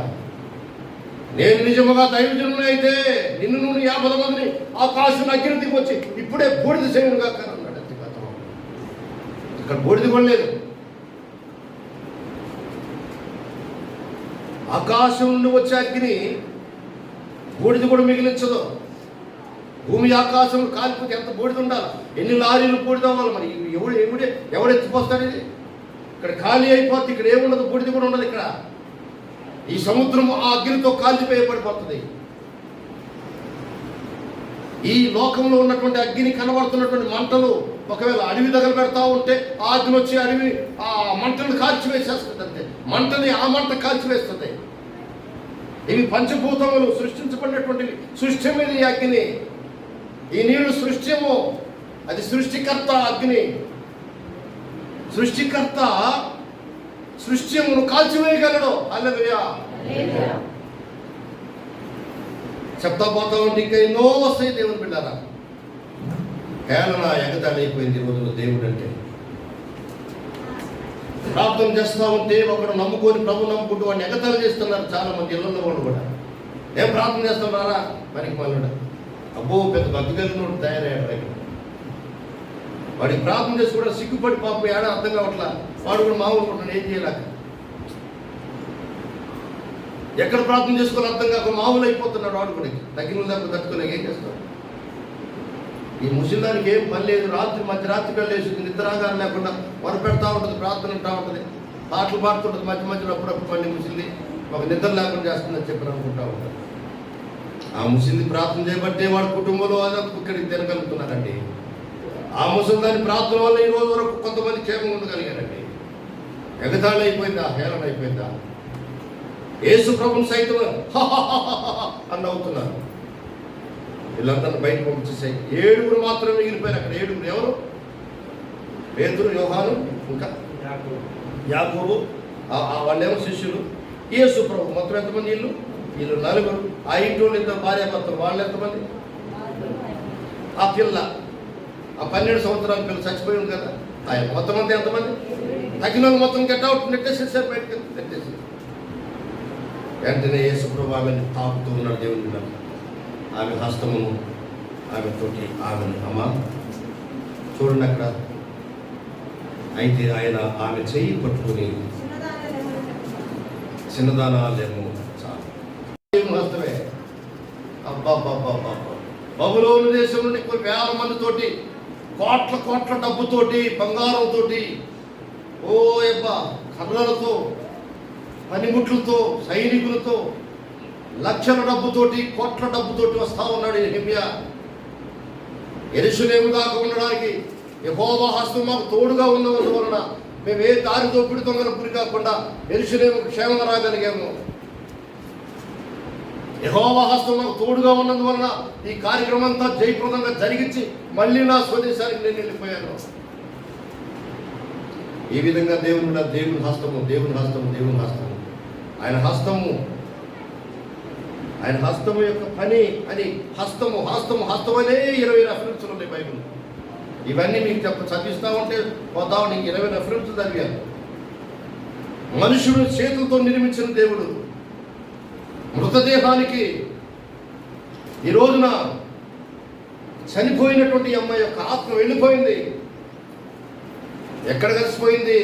నేను నిజముగా దైవజనుడు అయితే నిన్ను నుండి 50 మందిని ఆకాశం అగ్నికి వచ్చి ఇప్పుడే బూడిద చేయనుగా అన్నాడు. అంతే కథ. ఇక్కడ బూడిద కూడా లేదు. ఆకాశం నుండి వచ్చే అగ్ని బూడిద కూడా మిగిలించదు. భూమి ఆకాశం కాలిపోతే ఎంత బూడిద ఉండాలి, ఎన్ని లారీలు బూడిద అవ్వాలి. మరి ఎవడు ఎత్తిపోస్తాడు? ఇది ఇక్కడ ఖాళీ అయిపోతుంది, ఇక్కడ ఏముండదు, బూడిద కూడా ఉండదు. ఇక్కడ ఈ సముద్రం ఆ అగ్నితో కాల్చిపోయబడిపోతుంది. ఈ లోకంలో ఉన్నటువంటి అగ్ని కనబడుతున్నటువంటి మంటలు ఒకవేళ అడవి దగ్గర పెడతా ఉంటే ఆ అగ్ని వచ్చి అడవి ఆ మంటను కాల్చివేసేస్తుంది. అంతే, మంటని ఆ మంట కాల్చివేస్తుంది. ఇవి పంచభూతములు సృష్టించబడినటువంటివి. సృష్టి మీద ఈ అగ్ని, ఈ నీళ్లు సృష్టిము, అది సృష్టికర్త అగ్ని. సృష్టికర్త సృష్టిమును కాల్చివేయగలడు. హల్లెలూయా. చెప్తా పోతా ఉంటే ఇంకా ఎన్నో వస్తాయి. దేవుని బిడ్డారా, హేళన ఎగతాళి అయిపోయింది ఈ రోజుల్లో దేవుడు అంటే. ప్రార్థన చేస్తూ ఉంటే ఒకడు నమ్ముకొని ప్రభు నమ్ముకుంటూ వాడిని ఎగతాళి చేస్తున్నారు చాలా మంది ఇళ్ళల్లో వాళ్ళు కూడా. ఏం ప్రార్థన చేస్తున్నారా పనికి మళ్ళీ అబ్బో పెద్ద బతుకలినోడు తయారయ్యాడు. వాడికి ప్రార్థన చేసి కూడా సిగ్గుపడి పాపం ఏడా అర్థం కావట్లా. వాడు కూడా మామూలు ఏం చేయలేక ఎక్కడ ప్రార్థన చేసుకోవాలి అర్థం కాక మామూలు అయిపోతున్నాడు. వాడు కూడా తగ్గిన దాకా తట్టుకోలేక ఏం చేస్తాడు? ఈ ముసలిదానికి ఏం పని లేదు. మధ్యరాత్రి వెళ్ళేసి నిద్రాగారం లేకుండా మొరపెడతా ఉంటుంది, ప్రార్థన అంటూ ఉంటుంది, పాటలు పాడుతుంటుంది. మధ్యలో అప్పుడప్పుడు మళ్ళీ ముసలి ఒక నిద్ర లేకుండా చేస్తుందని చెప్పి అనుకుంటా ఉంటారు. ఆ ముసలి ప్రార్థన చేయబట్టే వాడు కుటుంబంలో అదంతా ఇక్కడికి తినగలుగుతున్నారండి. ఆ ముసలిదాని ప్రార్థన వల్ల ఈ రోజు వరకు కొంతమంది క్షేమం ఉండగలిగారండి. ఎగతాళి అయిపోయిందా, హేళన అయిపోయిందా? యేసు ప్రభుని సైతం అని నవ్వుతున్నారు. వీళ్ళందరినీ బయట పంపించేసాయి. 7 మాత్రమే మిగిలిపోయారు అక్కడ. 7 ఎవరు? పేతురు, యోహాను, ఇంకా యాకోబు, వాళ్ళేమో శిష్యులు, యేసు ప్రభు. మొత్తం ఎంతమంది? వీళ్ళు 4. ఆ ఇంట్లో 2 భార్యాభర్తలు. వాళ్ళు ఎంతమంది? ఆ పిల్ల, ఆ 12 సంవత్సరాల పిల్ల చచ్చిపోయి ఉంది కదా, ఆయన మొత్తం అంతా ఎంతమంది? తగిన మొత్తం గెట్అవుట్ నెట్టేసేసారు, బయటకు నెట్టేసి. వెంటనే యేసు ప్రభు ఆమెను తాకుతూ ఉన్నాడు. దేవుని ఆమె హస్తమును ఆమెతోటి ఆమెను అమ్మ చూడండి అక్కడ. అయితే ఆయన ఆమె చెయ్యి పట్టుకుని చిన్నదానాలేమో చాలు హస్తమే. అబ్బాబ్బాబ్బా, బబులోను దేశం నుండి కొన్ని వేల మందితోటి, కోట్ల డబ్బుతోటి, బంగారంతో, కర్రలతో, పనిముట్లతో, సైనికులతో, లక్షల డబ్బుతోటి, కోట్ల డబ్బుతోటి వస్తా ఉన్నాడు నెహెమ్యా. యెరూషలేము దాకా ఉండడానికి యెహోవా హస్తం మాకు తోడుగా ఉన్నందువలన మేము ఏ దారి దోపిడి దొంగల గురి కాకుండా యెరూషలేముకు క్షేమంగా రాగలిగాము. యెహోవా హస్తం మాకు తోడుగా ఉన్నందువలన ఈ కార్యక్రమం అంతా జయప్రదంగా జరిగించి మళ్ళీ నా స్వదేశానికి నేను వెళ్ళిపోయాను. ఈ విధంగా దేవుని హస్తము. ఆయన హస్తము యొక్క పని అని హస్తము అనే 20 రెఫరెన్స్లు ఉన్నాయి బైబిల్. ఇవన్నీ మీకు చదివిస్తా ఉంటే పోతా ఉంటే 20 రెఫరెన్స్లు చదివాను. మనుషుడు చేతులతో నిర్మించిన దేవుడు. మృతదేహానికి ఈ రోజున చనిపోయినటువంటి అమ్మాయి యొక్క ఆత్మ వెళ్ళిపోయింది. ఎక్కడ కలిసిపోయింది?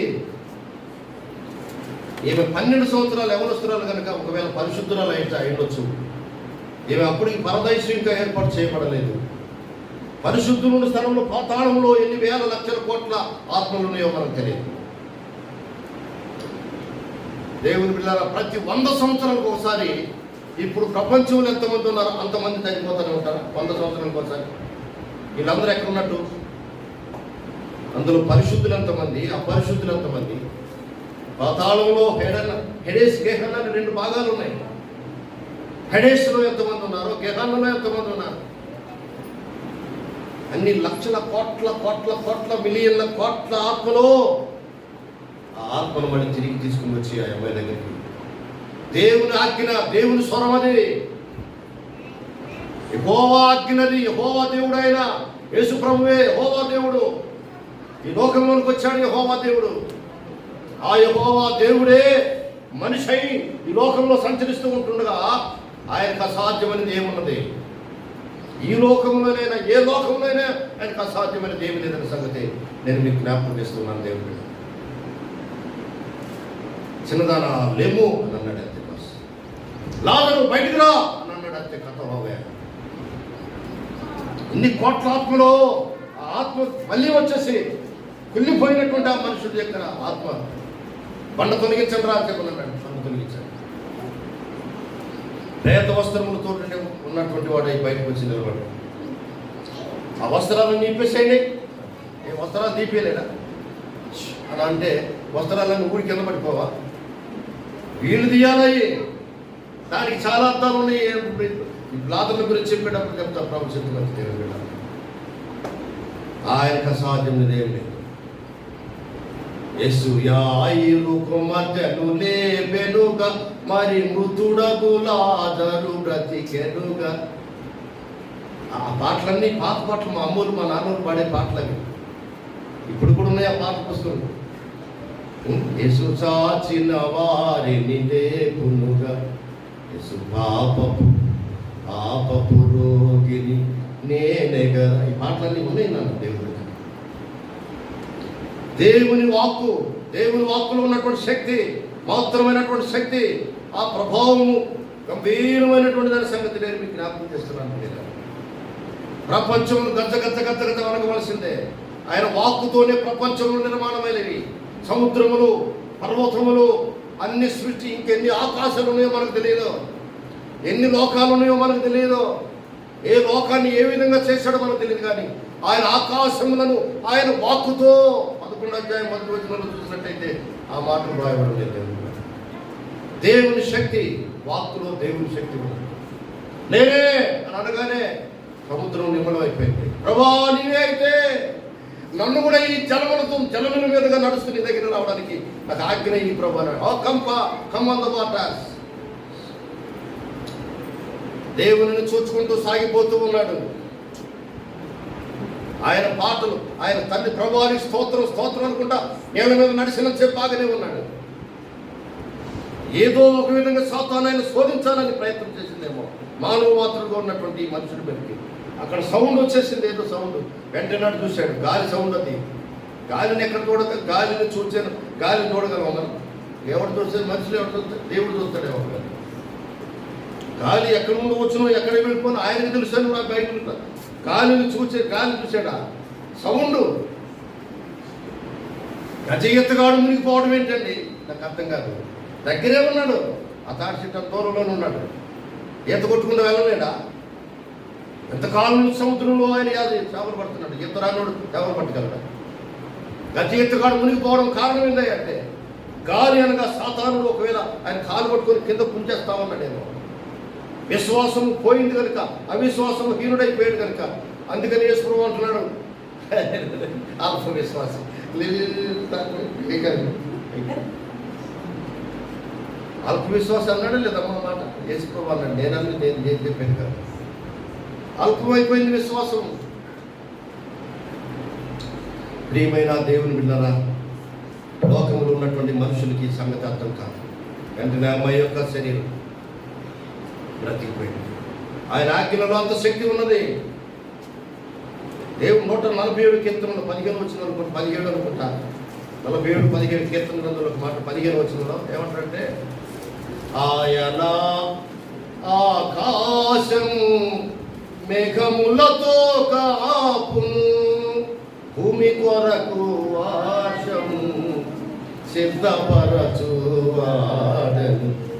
ఈమె 12 సంవత్సరాలు యవనస్తురాలు కనుక ఒకవేళ పరిశుద్ధురాలు అయితే అయ్యొచ్చు. ఈమె అప్పటికి పరదైసు ఇంకా ఏర్పాటు చేయబడలేదు. పరిశుద్ధుల స్థలంలో పాతాళంలో ఎన్ని వేల లక్షల కోట్ల ఆత్మలు ఉన్నాయో మనకు తెలియదు. దేవుని బిడ్డలారా, ప్రతి 100 సంవత్సరాలకు ఒకసారి ఇప్పుడు ప్రపంచంలో ఎంతమంది ఉన్నారో అంతమంది తగ్గిపోతూనే ఉంటారు 100 సంవత్సరాలకు ఒకసారి. వీళ్ళందరూ ఎక్కడ ఉన్నట్టు? అందులో పరిశుద్ధులు ఎంతమంది, అపరిశుద్ధులు ఎంతమంది? పాతాళంలో హెడేస్ గెహన్నా అని 2 భాగాలు ఉన్నాయి. హెడేస్లో ఎంతమంది ఉన్నారు, గెహన్నాలో ఎంతమంది ఉన్నారు? అన్ని లక్షల కోట్ల కోట్ల కోట్ల మిలియన్ల కోట్ల ఆత్మలో ఆ ఆత్మను మళ్ళీ తిరిగి తీసుకుని వచ్చి ఆ అమ్మాయి దగ్గరికి. దేవుని ఆజ్ఞ, దేవుని స్వరం అది. యెహోవా ఆజ్ఞది. యెహోవా దేవుడు ఆయన, యేసు ప్రభువే యెహోవా దేవుడు. ఈ లోకంలోనికి వచ్చాడు యెహోవా దేవుడు. ఆ యెహోవా దేవుడే మనిషి అయి ఈ లోకంలో సంచరిస్తూ ఉంటుండగా ఆయనకు అసాధ్యమైనది ఏమున్నది? ఈ లోకంలోనైనా ఏ లోకంలోనైనా ఆయనకు అసాధ్యమైనది ఏమి లేదన్న సంగతి నేను మీకు జ్ఞాపకం చేస్తున్నాను. దేవుడు చిన్నదాన లేము అని అన్నాడు అంతే. బస్ లాజరు బయటికి రా అని అన్నాడు అంతే. కథ బాగా ఇన్ని కోట్ల ఆత్మలో ఆ ఆత్మ మళ్ళీ వచ్చేసి కుళ్ళిపోయినటువంటి ఆ మనుషుడి దగ్గర ఆత్మ బండ తొలగించండి రా చెప్పన్నాడు. బండ తొలగించాడు. ప్రేత వస్త్రములతో ఉన్నటువంటి వాడు బయటకు వచ్చి నిలబడ్డాడు. ఆ వస్త్రాలను నీపేసేయండి. ఏ వస్త్రాలు నీపేయలేడా అలా అంటే వస్త్రాలను ఊడి కింద పడిపోవా? వీళ్ళు తీయాలయ్యి. దానికి చాలా అర్థాలు ఉన్నాయి. లాజరుల గురించి చెప్పేటప్పుడు చెప్తా ప్రభు చెప్తున్నది. దేవుడు ఆయనకు అసాధ్యం ఏమి లేదు. యేసు యాయిరు కుమార్తెను లేపెనుగా, మరి మృతుడగు లాజరు బ్రతికెనుగా. ఆ పాటలన్నీ పాత పాటలు, మా అమ్మలు మా నాన్నలు పాడే పాటలవి. ఇప్పుడు కూడా ఉన్నాయి ఆ పాట పుస్తకం. యేసు చాచిన వారిని లేపునుగా, యేసు పాపపు రోగిని నేనే కదా. ఈ పాటలన్నీ ఉన్నాయి నాన్న. దేవుని వాక్కు, దేవుని వాక్కులో ఉన్నటువంటి శక్తి, మాత్రమైనటువంటి శక్తి, ఆ ప్రభావము గంభీరమైనటువంటి దాని సంగతి నేను మీకు జ్ఞాపకం చేస్తున్నాను. ప్రపంచమును గజ్జ గజ్జ గజ్జ గజ్జ వనకవలసిందే. ఆయన వాక్కుతోనే ప్రపంచంలో నిర్మాణమైనవి. సముద్రములు, పర్వతములు, అన్ని సృష్టి, ఇంకెన్ని ఆకాశాలు ఉన్నాయో మనకు తెలియదు, ఎన్ని లోకాలు ఉన్నాయో మనకు తెలియదు, ఏ లోకాన్ని ఏ విధంగా చేశాడో మనకు తెలియదు. కానీ ఆయన ఆకాశములను ఆయన వాక్కుతో 11వ అధ్యాయం 1వ వచనంలో చూసినట్టయితే ఆ మాటలు రాయబడం లేదు. దేవుని శక్తి, వాక్కులో దేవుని శక్తి ఉన్నది. నేనే అని అనగానే సముద్రం నిమ్మలం అయిపోయింది. ప్రభా నీవే అయితే నన్ను కూడా ఈ జలముల మీదుగా నడుస్తూ నీ దగ్గర రావడానికి నాకు ఆజ్ఞ ఈ ప్రభా. Come on the waters. దేవుని చూచుకుంటూ సాగిపోతూ ఉన్నాడు. ఆయన పాటలు, ఆయన తల్లి ప్రభువానికి స్తోత్రం స్తోత్రం అనుకుంటా నేల మీద నడిచిన చెప్పి బాగానే ఉన్నాడు. ఏదో ఒక విధంగా సాతాను ఆయన శోధించాలని ప్రయత్నం చేసిందేమో మానవ మాతృగా ఉన్నటువంటి ఈ మనుషుడి మీదకి. అక్కడ సౌండ్ వచ్చేసింది, ఏదో సౌండ్. వెంటనే చూశాడు, గాలి సౌండ్. అది గాలిని ఎక్కడ గాలిని చూసాను, గాలిని చూడగలం మనం. ఎవరు చూస్తే మనుషులు ఎవరు చూస్తారు? దేవుడు చూస్తాడు. ఎవరు గాలి ఎక్కడ ముందు వచ్చినో ఎక్కడ వెళ్ళిపోయినా ఆయనకు తెలుసాను. నాకు బయట ఉంటా గాలిని చూశాడా? సౌండ్. గజ ఎత్తగాడు మునిగిపోవడం ఏంటండి? నాకు అర్థం కాదు. దగ్గరే ఉన్నాడు, ఆ తాడిసిట దూరంలోనే ఉన్నాడు. ఈత కొట్టుకుంటూ వెళ్ళలేడా? ఎంతకాలం సముద్రంలో ఆయన చేపలు పడుతున్నాడు. ఈత రానోడు చేపలు పట్టగలడా? గజ ఎత్తగాడు మునిగిపోవడం కారణం ఏంటంటే గాలి అనగా సాతానుడు ఒకవేళ ఆయన కాలు పట్టుకొని కింద పుంచేస్తామన్నాడేమో. విశ్వాసం పోయింది కనుక, అవిశ్వాసం హీనుడైపోయాడు కనుక. అందుకని యేసు ప్రభువు అంటున్నాడు అల్ప విశ్వాసం. అల్ప విశ్వాసం అన్నాడు లేదమ్మా మాట. యేసు ప్రభువు అన్నాడు. నేను చెప్పాను కదా, అల్పమైపోయింది విశ్వాసం. ప్రియమైన దేవుని బిడ్డలారా, లోకంలో ఉన్నటువంటి మనుషులకి ఈ సంగతి అర్థం కాదు. వెంటనే అమ్మాయి యొక్క శరీరం బ్రతికిపోయింది. ఆయన ఆజ్ఞలో అంత శక్తి ఉన్నది. దేవుడు 147 కీర్తనలు 15 వచనాలు అనుకుంటా, 17 అనుకుంటా, 47-15 కీర్తన గ్రంథంలో ఒక మాట 15 వచనంలో ఏమంటారంటే, ఆయన ఆకాశము మేఘములతో కాపును, భూమి కొరకు ఆశము సిద్ధపరచువాడను.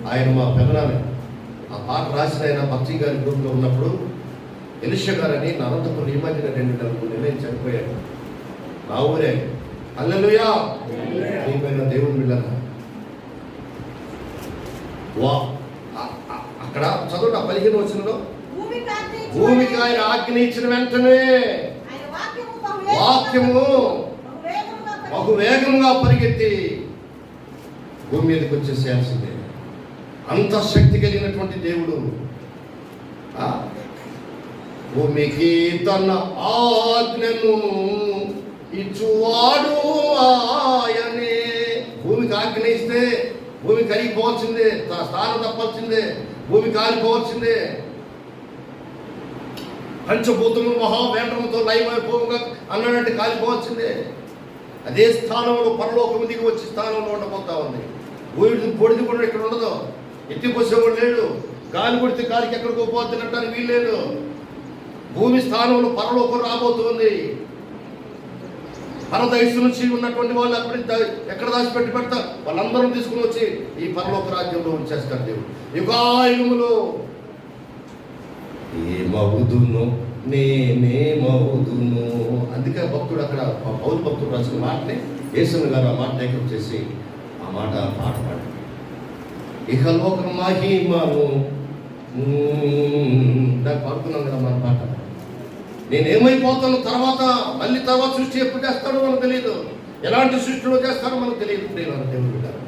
ఆయన మా పెదనాన్న ఆ పాట రాసిన ఆయన భక్తి గారి గ్రూప్లో ఉన్నప్పుడు ఎలిషా గారని నా అనంతపురం ఈ మధ్యన 2 నెలలు చనిపోయాడు. నా ఊరే. హల్లెలూయా. నీపైన దేవుని బిడ్డలారా, అక్కడ చదువు 15 వచనంలో భూమికి ఆయన ఆజ్ఞ ఇచ్చిన వెంటనే వాక్యము బహు వేగంగా పరిగెత్తి భూమి మీదకి వచ్చేసేయాల్సిందే. అంత శక్తి కలిగినటువంటి దేవుడు భూమికి తన ఆజ్ఞను ఇచ్చువాడు ఆయనే. భూమికి ఆజ్ఞ ఇస్తే భూమి కరిగిపోవాల్సిందే, స్థానం తప్పాల్సిందే, భూమి కాలిపోవాల్సిందే. పంచభూతములు మహావేంద్రముతో లయమైపోగా అన్నట్టు కాలిపోవాల్సిందే. అదే స్థానంలో పరలోకము దిగి వచ్చి స్థానంలో ఉండబోతా ఉంది. పొడిది కూడా ఇక్కడ ఉండదు, ఎత్తిపోసేవాడు లేడు, గాలి కొడితే గాలికి ఎక్కడికో పోతున్నట్టానికి వీల్లేదు. భూమి స్థానంలో పరలోకం రాబోతుంది. పరదయస్సు నుంచి ఉన్నటువంటి వాళ్ళు అక్కడ ఎక్కడ దాచిపెట్టి పెడతారు, వాళ్ళందరూ తీసుకుని వచ్చి ఈ పరలోక రాజ్యంలో ఉంచేస్తారు దేవుడు. యుగాయుగములో ఏమవుదును నేనేమవుదును. అందుకే భక్తుడు అక్కడ పౌరు భక్తుడు రాసిన మాటని యేసుని గారు ఆ మాట టేకప్ చేసి ఆ మాట పాట పాడారు. ఇహలోక మహిమను పాడుతున్నాం కదా మన పాట. నేనేమైపోతాను తర్వాత, మళ్ళీ తర్వాత సృష్టి ఎప్పుడు చేస్తాడో మనకు తెలియదు, ఎలాంటి సృష్టిలో చేస్తాడో మనకు తెలియదు. దేవుడు గారు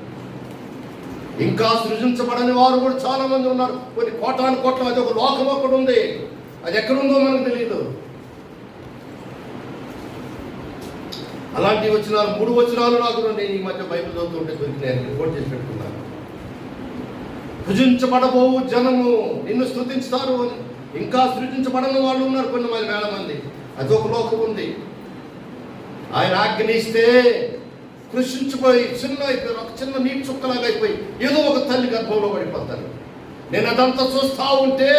ఇంకా సృజించబడని వారు కూడా చాలా మంది ఉన్నారు. కొన్ని కోటాను కోట్ల, అది ఒక లోకం ఒకటి ఉంది, అది ఎక్కడుందో మనకు తెలియదు. అలాంటి వచనాలు 3 వచనాలు నాకు నేను ఈ మధ్య బైబిల్ చదువుతుంటే దొరికినాయి, రిపోర్ట్ చేసి పెట్టుకున్నాను. సృజించబడబోవు జనము నిన్ను స్తుతించుతారు అని. ఇంకా సృజించబడని వాళ్ళు ఉన్నారు కొన్ని వేల మంది. అదొక లోకం ఉంది. ఆయన ఆజ్ఞయిస్తే కృషించిపోయి చిన్న అయిపోయారు, ఒక చిన్న నీటి చుక్కలాగా అయిపోయి ఏదో ఒక తల్లి గర్భంలో పడిపోతారు. నేను అదంతా చూస్తా ఉంటే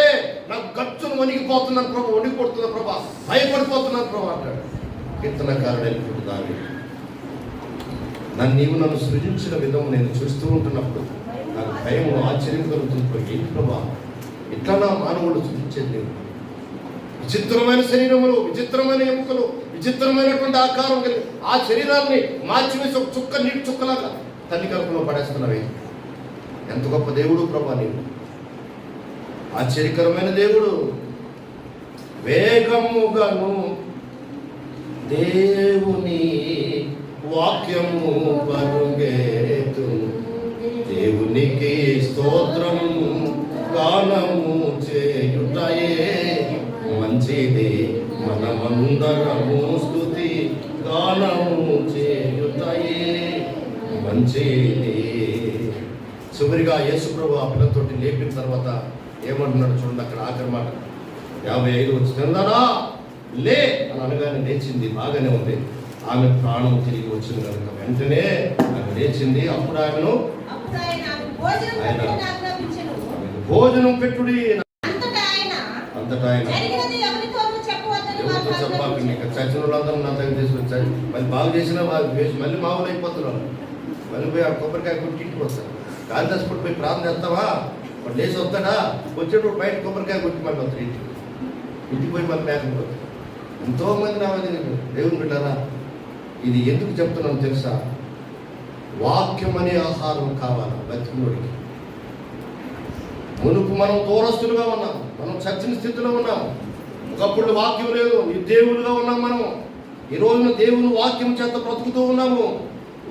నాకు గచ్చును వణిగిపోతున్నాను ప్రభు, వణిగిపోతున్నా ప్రభా, భయపడిపోతున్నాను ప్రభు అంటాడు కీర్తనకారుడైనటువంటి దావీదు. నన్ను సృజించిన విధం నేను చూస్తూ ఉంటున్నప్పుడు నాకు భయం, ఆశ్చర్యం కలుగుతుంది. ఏంటి ప్రభా, ఇట్లా నా మానవుడు సృజించేది. విచిత్రమైన శరీరములు, విచిత్రమైన ఎముకలు, విచిత్రమైనటువంటి ఆకారం కలిగి ఆ శరీరాన్ని మార్చివేసి ఒక చుక్క నీటి చుక్కలాగా తల్లి కడుపులో పడేస్తున్నవి. ఎంత గొప్ప దేవుడు ప్రభా నీవు, ఆశ్చర్యకరమైన దేవుడు. వేగముగాను దేవుని వాక్యము పరుగెత్తు, దేవునికి స్తోత్రము గానము చేయుటయే మంచిది, మనమందరము స్తుతి గానము చేయుటయే మంచిది. చివరిగా యేసుప్రభు ఆ పిల్లతోటి లేపిన తర్వాత ఏమంటున్నాడు చూడండి, అక్కడ ఆఖరి మాట 55 వచ్చిందనా లే అని అనగానే లేచింది. బాగానే ఉంది. ఆమె ప్రాణం తిరిగి వచ్చింది కనుక వెంటనే ఆమె లేచింది. అప్పుడు ఆమెను భోజనం పెట్టుడి. అంతటా ఆయన ఎవరితో చెప్పాలి, చచ్చిన వాళ్ళందరూ నా దగ్గర తీసుకొచ్చారు. మళ్ళీ బాగు చేసినా మళ్ళీ మామూలు అయిపోతున్నారు. మళ్ళీ పోయి ఆ కొబ్బరికాయ కొట్టి ఇంటికి వస్తారు. కాళిదాసుపడి పోయి ప్రార్థన చేస్తావా, వాడు లేచి వస్తాడా, వచ్చేటప్పుడు బయట కొబ్బరికాయ కొట్టి మళ్ళీ వస్తారు ఇంటికి పోయి మళ్ళీ మేకలు పోతారు. ఎంతోమంది రావాలి దేవుని బిడ్డారా. ఇది ఎందుకు చెప్తున్నాను తెలుసా? వాక్యం అనే ఆహారం కావాలి బతికుడికి. మునుపు మనం దూరస్తులుగా ఉన్నాం, మనం చచ్చిన స్థితిలో ఉన్నాం. ఒకప్పుడు వాక్యం లేదు, నిర్దేవులుగా ఉన్నాం మనం. ఈ రోజున దేవుని వాక్యం చేత బ్రతుకుతూ ఉన్నాము.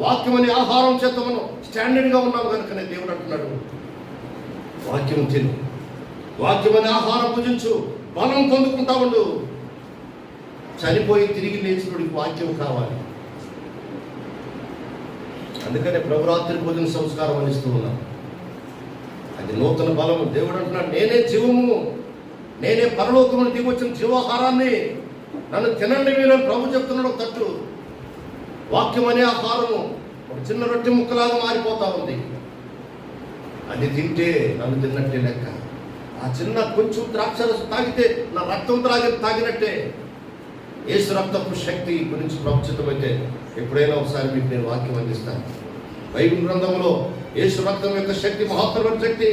వాక్యం అనే ఆహారం చేత మనం స్టాండర్డ్గా ఉన్నాము కనుకనే దేవుడు అంటున్నాడు, వాక్యం తిను, వాక్యం అనే ఆహారం భుజించు, బలం పొందుకుంటా ఉండు. చనిపోయి తిరిగి లేచినోడికి వాక్యం కావాలి. అందుకనే ప్రభురాత్రి భోజన సంస్కారం అందిస్తూ ఉన్నాం. అది నూతన బలము. దేవుడు అంటున్నాడు, నేనే జీవము, నేనే పరలోకమును దిగి వచ్చిన జీవాహారాన్ని, నన్ను తినండి మీరు ప్రభు చెప్తున్నాడు. తట్టు వాక్యం అనే ఆహారము ఒక చిన్న రొట్టె ముక్కలాగా మారిపోతా ఉంది. అది తింటే నన్ను తిన్నట్టే లెక్క. ఆ చిన్న కొంచెం ద్రాక్షరసం తాగితే నా రక్తం తాగినట్టే. యేసు రక్తపు శక్తి గురించి ప్రవచితమైతే ఎప్పుడైనా ఒకసారి మీకు నేను వాక్యం అందిస్తాను. బైబిల్ గ్రంథంలో యేసు రక్తం యొక్క శక్తి, మహత్తరమైన శక్తి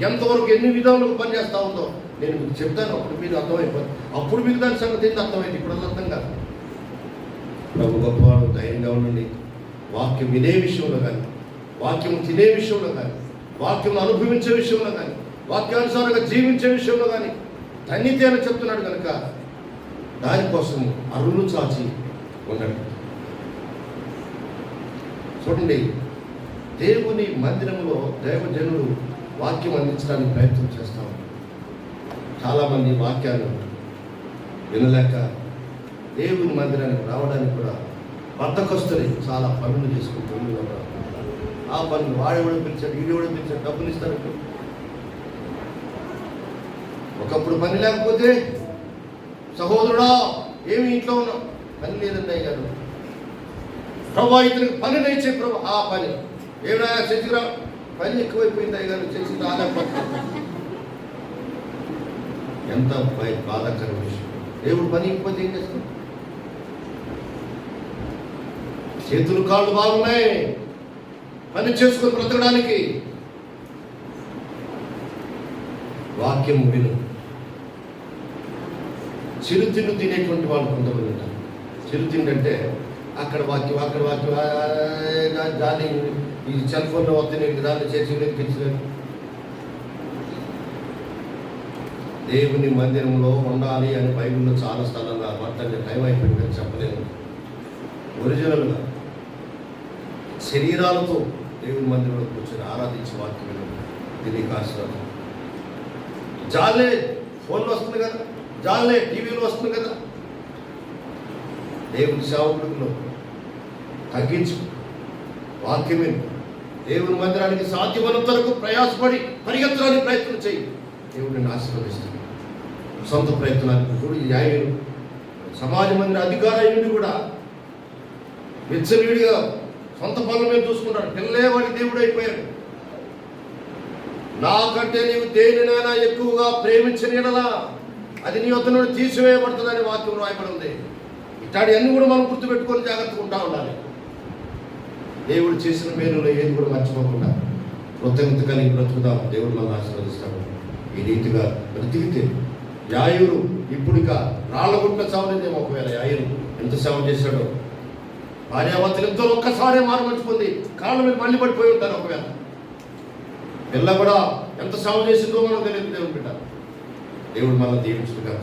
ఎంతవరకు ఎన్ని విధాలుగా పనిచేస్తూ ఉందో నేను మీకు చెప్తాను. అప్పుడు మీరు అర్థమైపోతుంది. అప్పుడు మీకు దాని సంగతి ఏంటి అర్థమైంది. ఇప్పుడు అర్థం కాదు. ప్రభు గొప్పవాడు. ధైర్యంగా ఉండండి. వాక్యం వినే విషయంలో కానీ, వాక్యం తినే విషయంలో కానీ, వాక్యం అనుభవించే విషయంలో కానీ, వాక్యానుసారంగా జీవించే విషయంలో కానీ ధన్యత అని చెప్తున్నాడు కనుక దానికోసం అరులు చాచి ఉండండి. చూడండి, దేవుని మందిరంలో దైవజనులు వాక్యం అందించడానికి ప్రయత్నం చేస్తాం. చాలామంది వాక్యాలు వినలేక దేవుని మందిరానికి రావడానికి కూడా బద్ధకస్తులై చాలా పనులు చేసుకుంటూ ఉన్నారు. ఆ పనులు వాడేవాడు పిలిచాడు, వీడేవాడు పిలిచాడు, డబ్బులు ఇస్తారు. ఒకప్పుడు పని లేకపోతే సహోదరుడా ఏమి ఇంట్లో ఉన్నావు, పని లేదండి అయ్యారు. ప్రభా ఇతనికి పని నేర్చే ప్రభు. ఆ పని ఏమైనా చర్చిరా, పని ఎక్కువైపోయింది అయ్యారు, చర్చి రాలేకపోతుంది. ఎంత బాధాకర విషయం. దేవుడు పని ఇకపోతే ఏం చేస్తాం? చేతులు కాళ్ళు బాగున్నాయి పని చేసుకొని బ్రతకడానికి. వాక్యం విను. చిరుతిండి తినేటువంటి వాళ్ళు కొంతమంది ఉంటారు. చిరుతిండి అంటే అక్కడ వాక్యం, అక్కడ వాక్యం, దాన్ని ఈ సెల్ ఫోన్లో వస్తున్నాయి, దాన్ని చేసి తెచ్చలేదు. దేవుని మందిరంలో ఉండాలి అని బైబిల్లో చాలా స్థలంగా మాట్లాడే టైం అయిపోయింది చెప్పలేదు. ఒరిజినల్గా శరీరాలతో దేవుని మందిరంలో కూర్చొని ఆరాధించే వాక్యం ఇది కాస్త జాలే ఫోన్లో వస్తుంది కదా, జాలే టీవీలో వస్తుంది కదా. దేవుని సేవకుడిలో తగ్గించు, వాక్యమే. దేవుని మందిరానికి సాధ్యమైనంత వరకు ప్రయాసపడి పరిగెత్తడానికి ప్రయత్నం చేయి. దేవుడిని ఆశీర్వదిస్తాడు. సొంత ప్రయత్నానికి కూడా న్యాయం. సమాజ మందిర అధికారులు కూడా విచ్చలవిడిగా సొంత పనుల మీద చూసుకుంటాడు. పిల్లలే వాడి దేవుడు అయిపోయాడు. నాకంటే నీవు దేనినైనా ఎక్కువగా ప్రేమించిన యెడల అది నీ వద్ద నుండి తీసివేయబడుతుందని వాక్యం రాయబడి ఉంది. ఇట్లాంటి అన్ని కూడా మనం గుర్తుపెట్టుకొని జాగ్రత్తగా ఉంటా ఉండాలి. దేవుడు చేసిన మేలులో ఏది కూడా మర్చిపోకుండా కృతజ్ఞత కలిగి బ్రతుకుదాం. దేవుడు మనం ఆశీర్వదిస్తాడు. ఈ రీతిగా బ్రతికితే యాయూరు ఇప్పుడిక రాళ్ళగుంట చావలేదేమో. ఒకవేళ యాయూరు ఎంత సేవ చేశాడో, భార్యాభర్తలు ఇద్దరు ఒక్కసారే మారమర్చిపోయింది, కాళ్ళ మీద మళ్ళీ పడిపోయి ఉంటారు. ఒకవేళ పిల్ల కూడా ఎంత సేవ చేసిందో మనం తెలియదు. దేవుడు బిడ్డ, దేవుడు మనల్ని దీవించుగా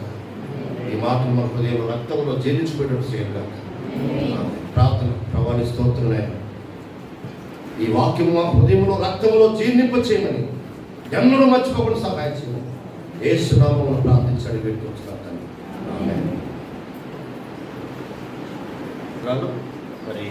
ఈ మాటలు మన హృదయంలో రక్తంలో జీర్ణించుకునేటట్టు చేయంగా ప్రార్థన. ప్రభాని స్తోత్రమే. ఈ వాక్యం మా హృదయంలో రక్తంలో జీర్ణింప చేయమని ఎన్నడూ మర్చిపోకుండా సహాయం చేయమని యేసు నామములో ప్రార్థించాడు. పెట్టుకుంటున్నాను. మరి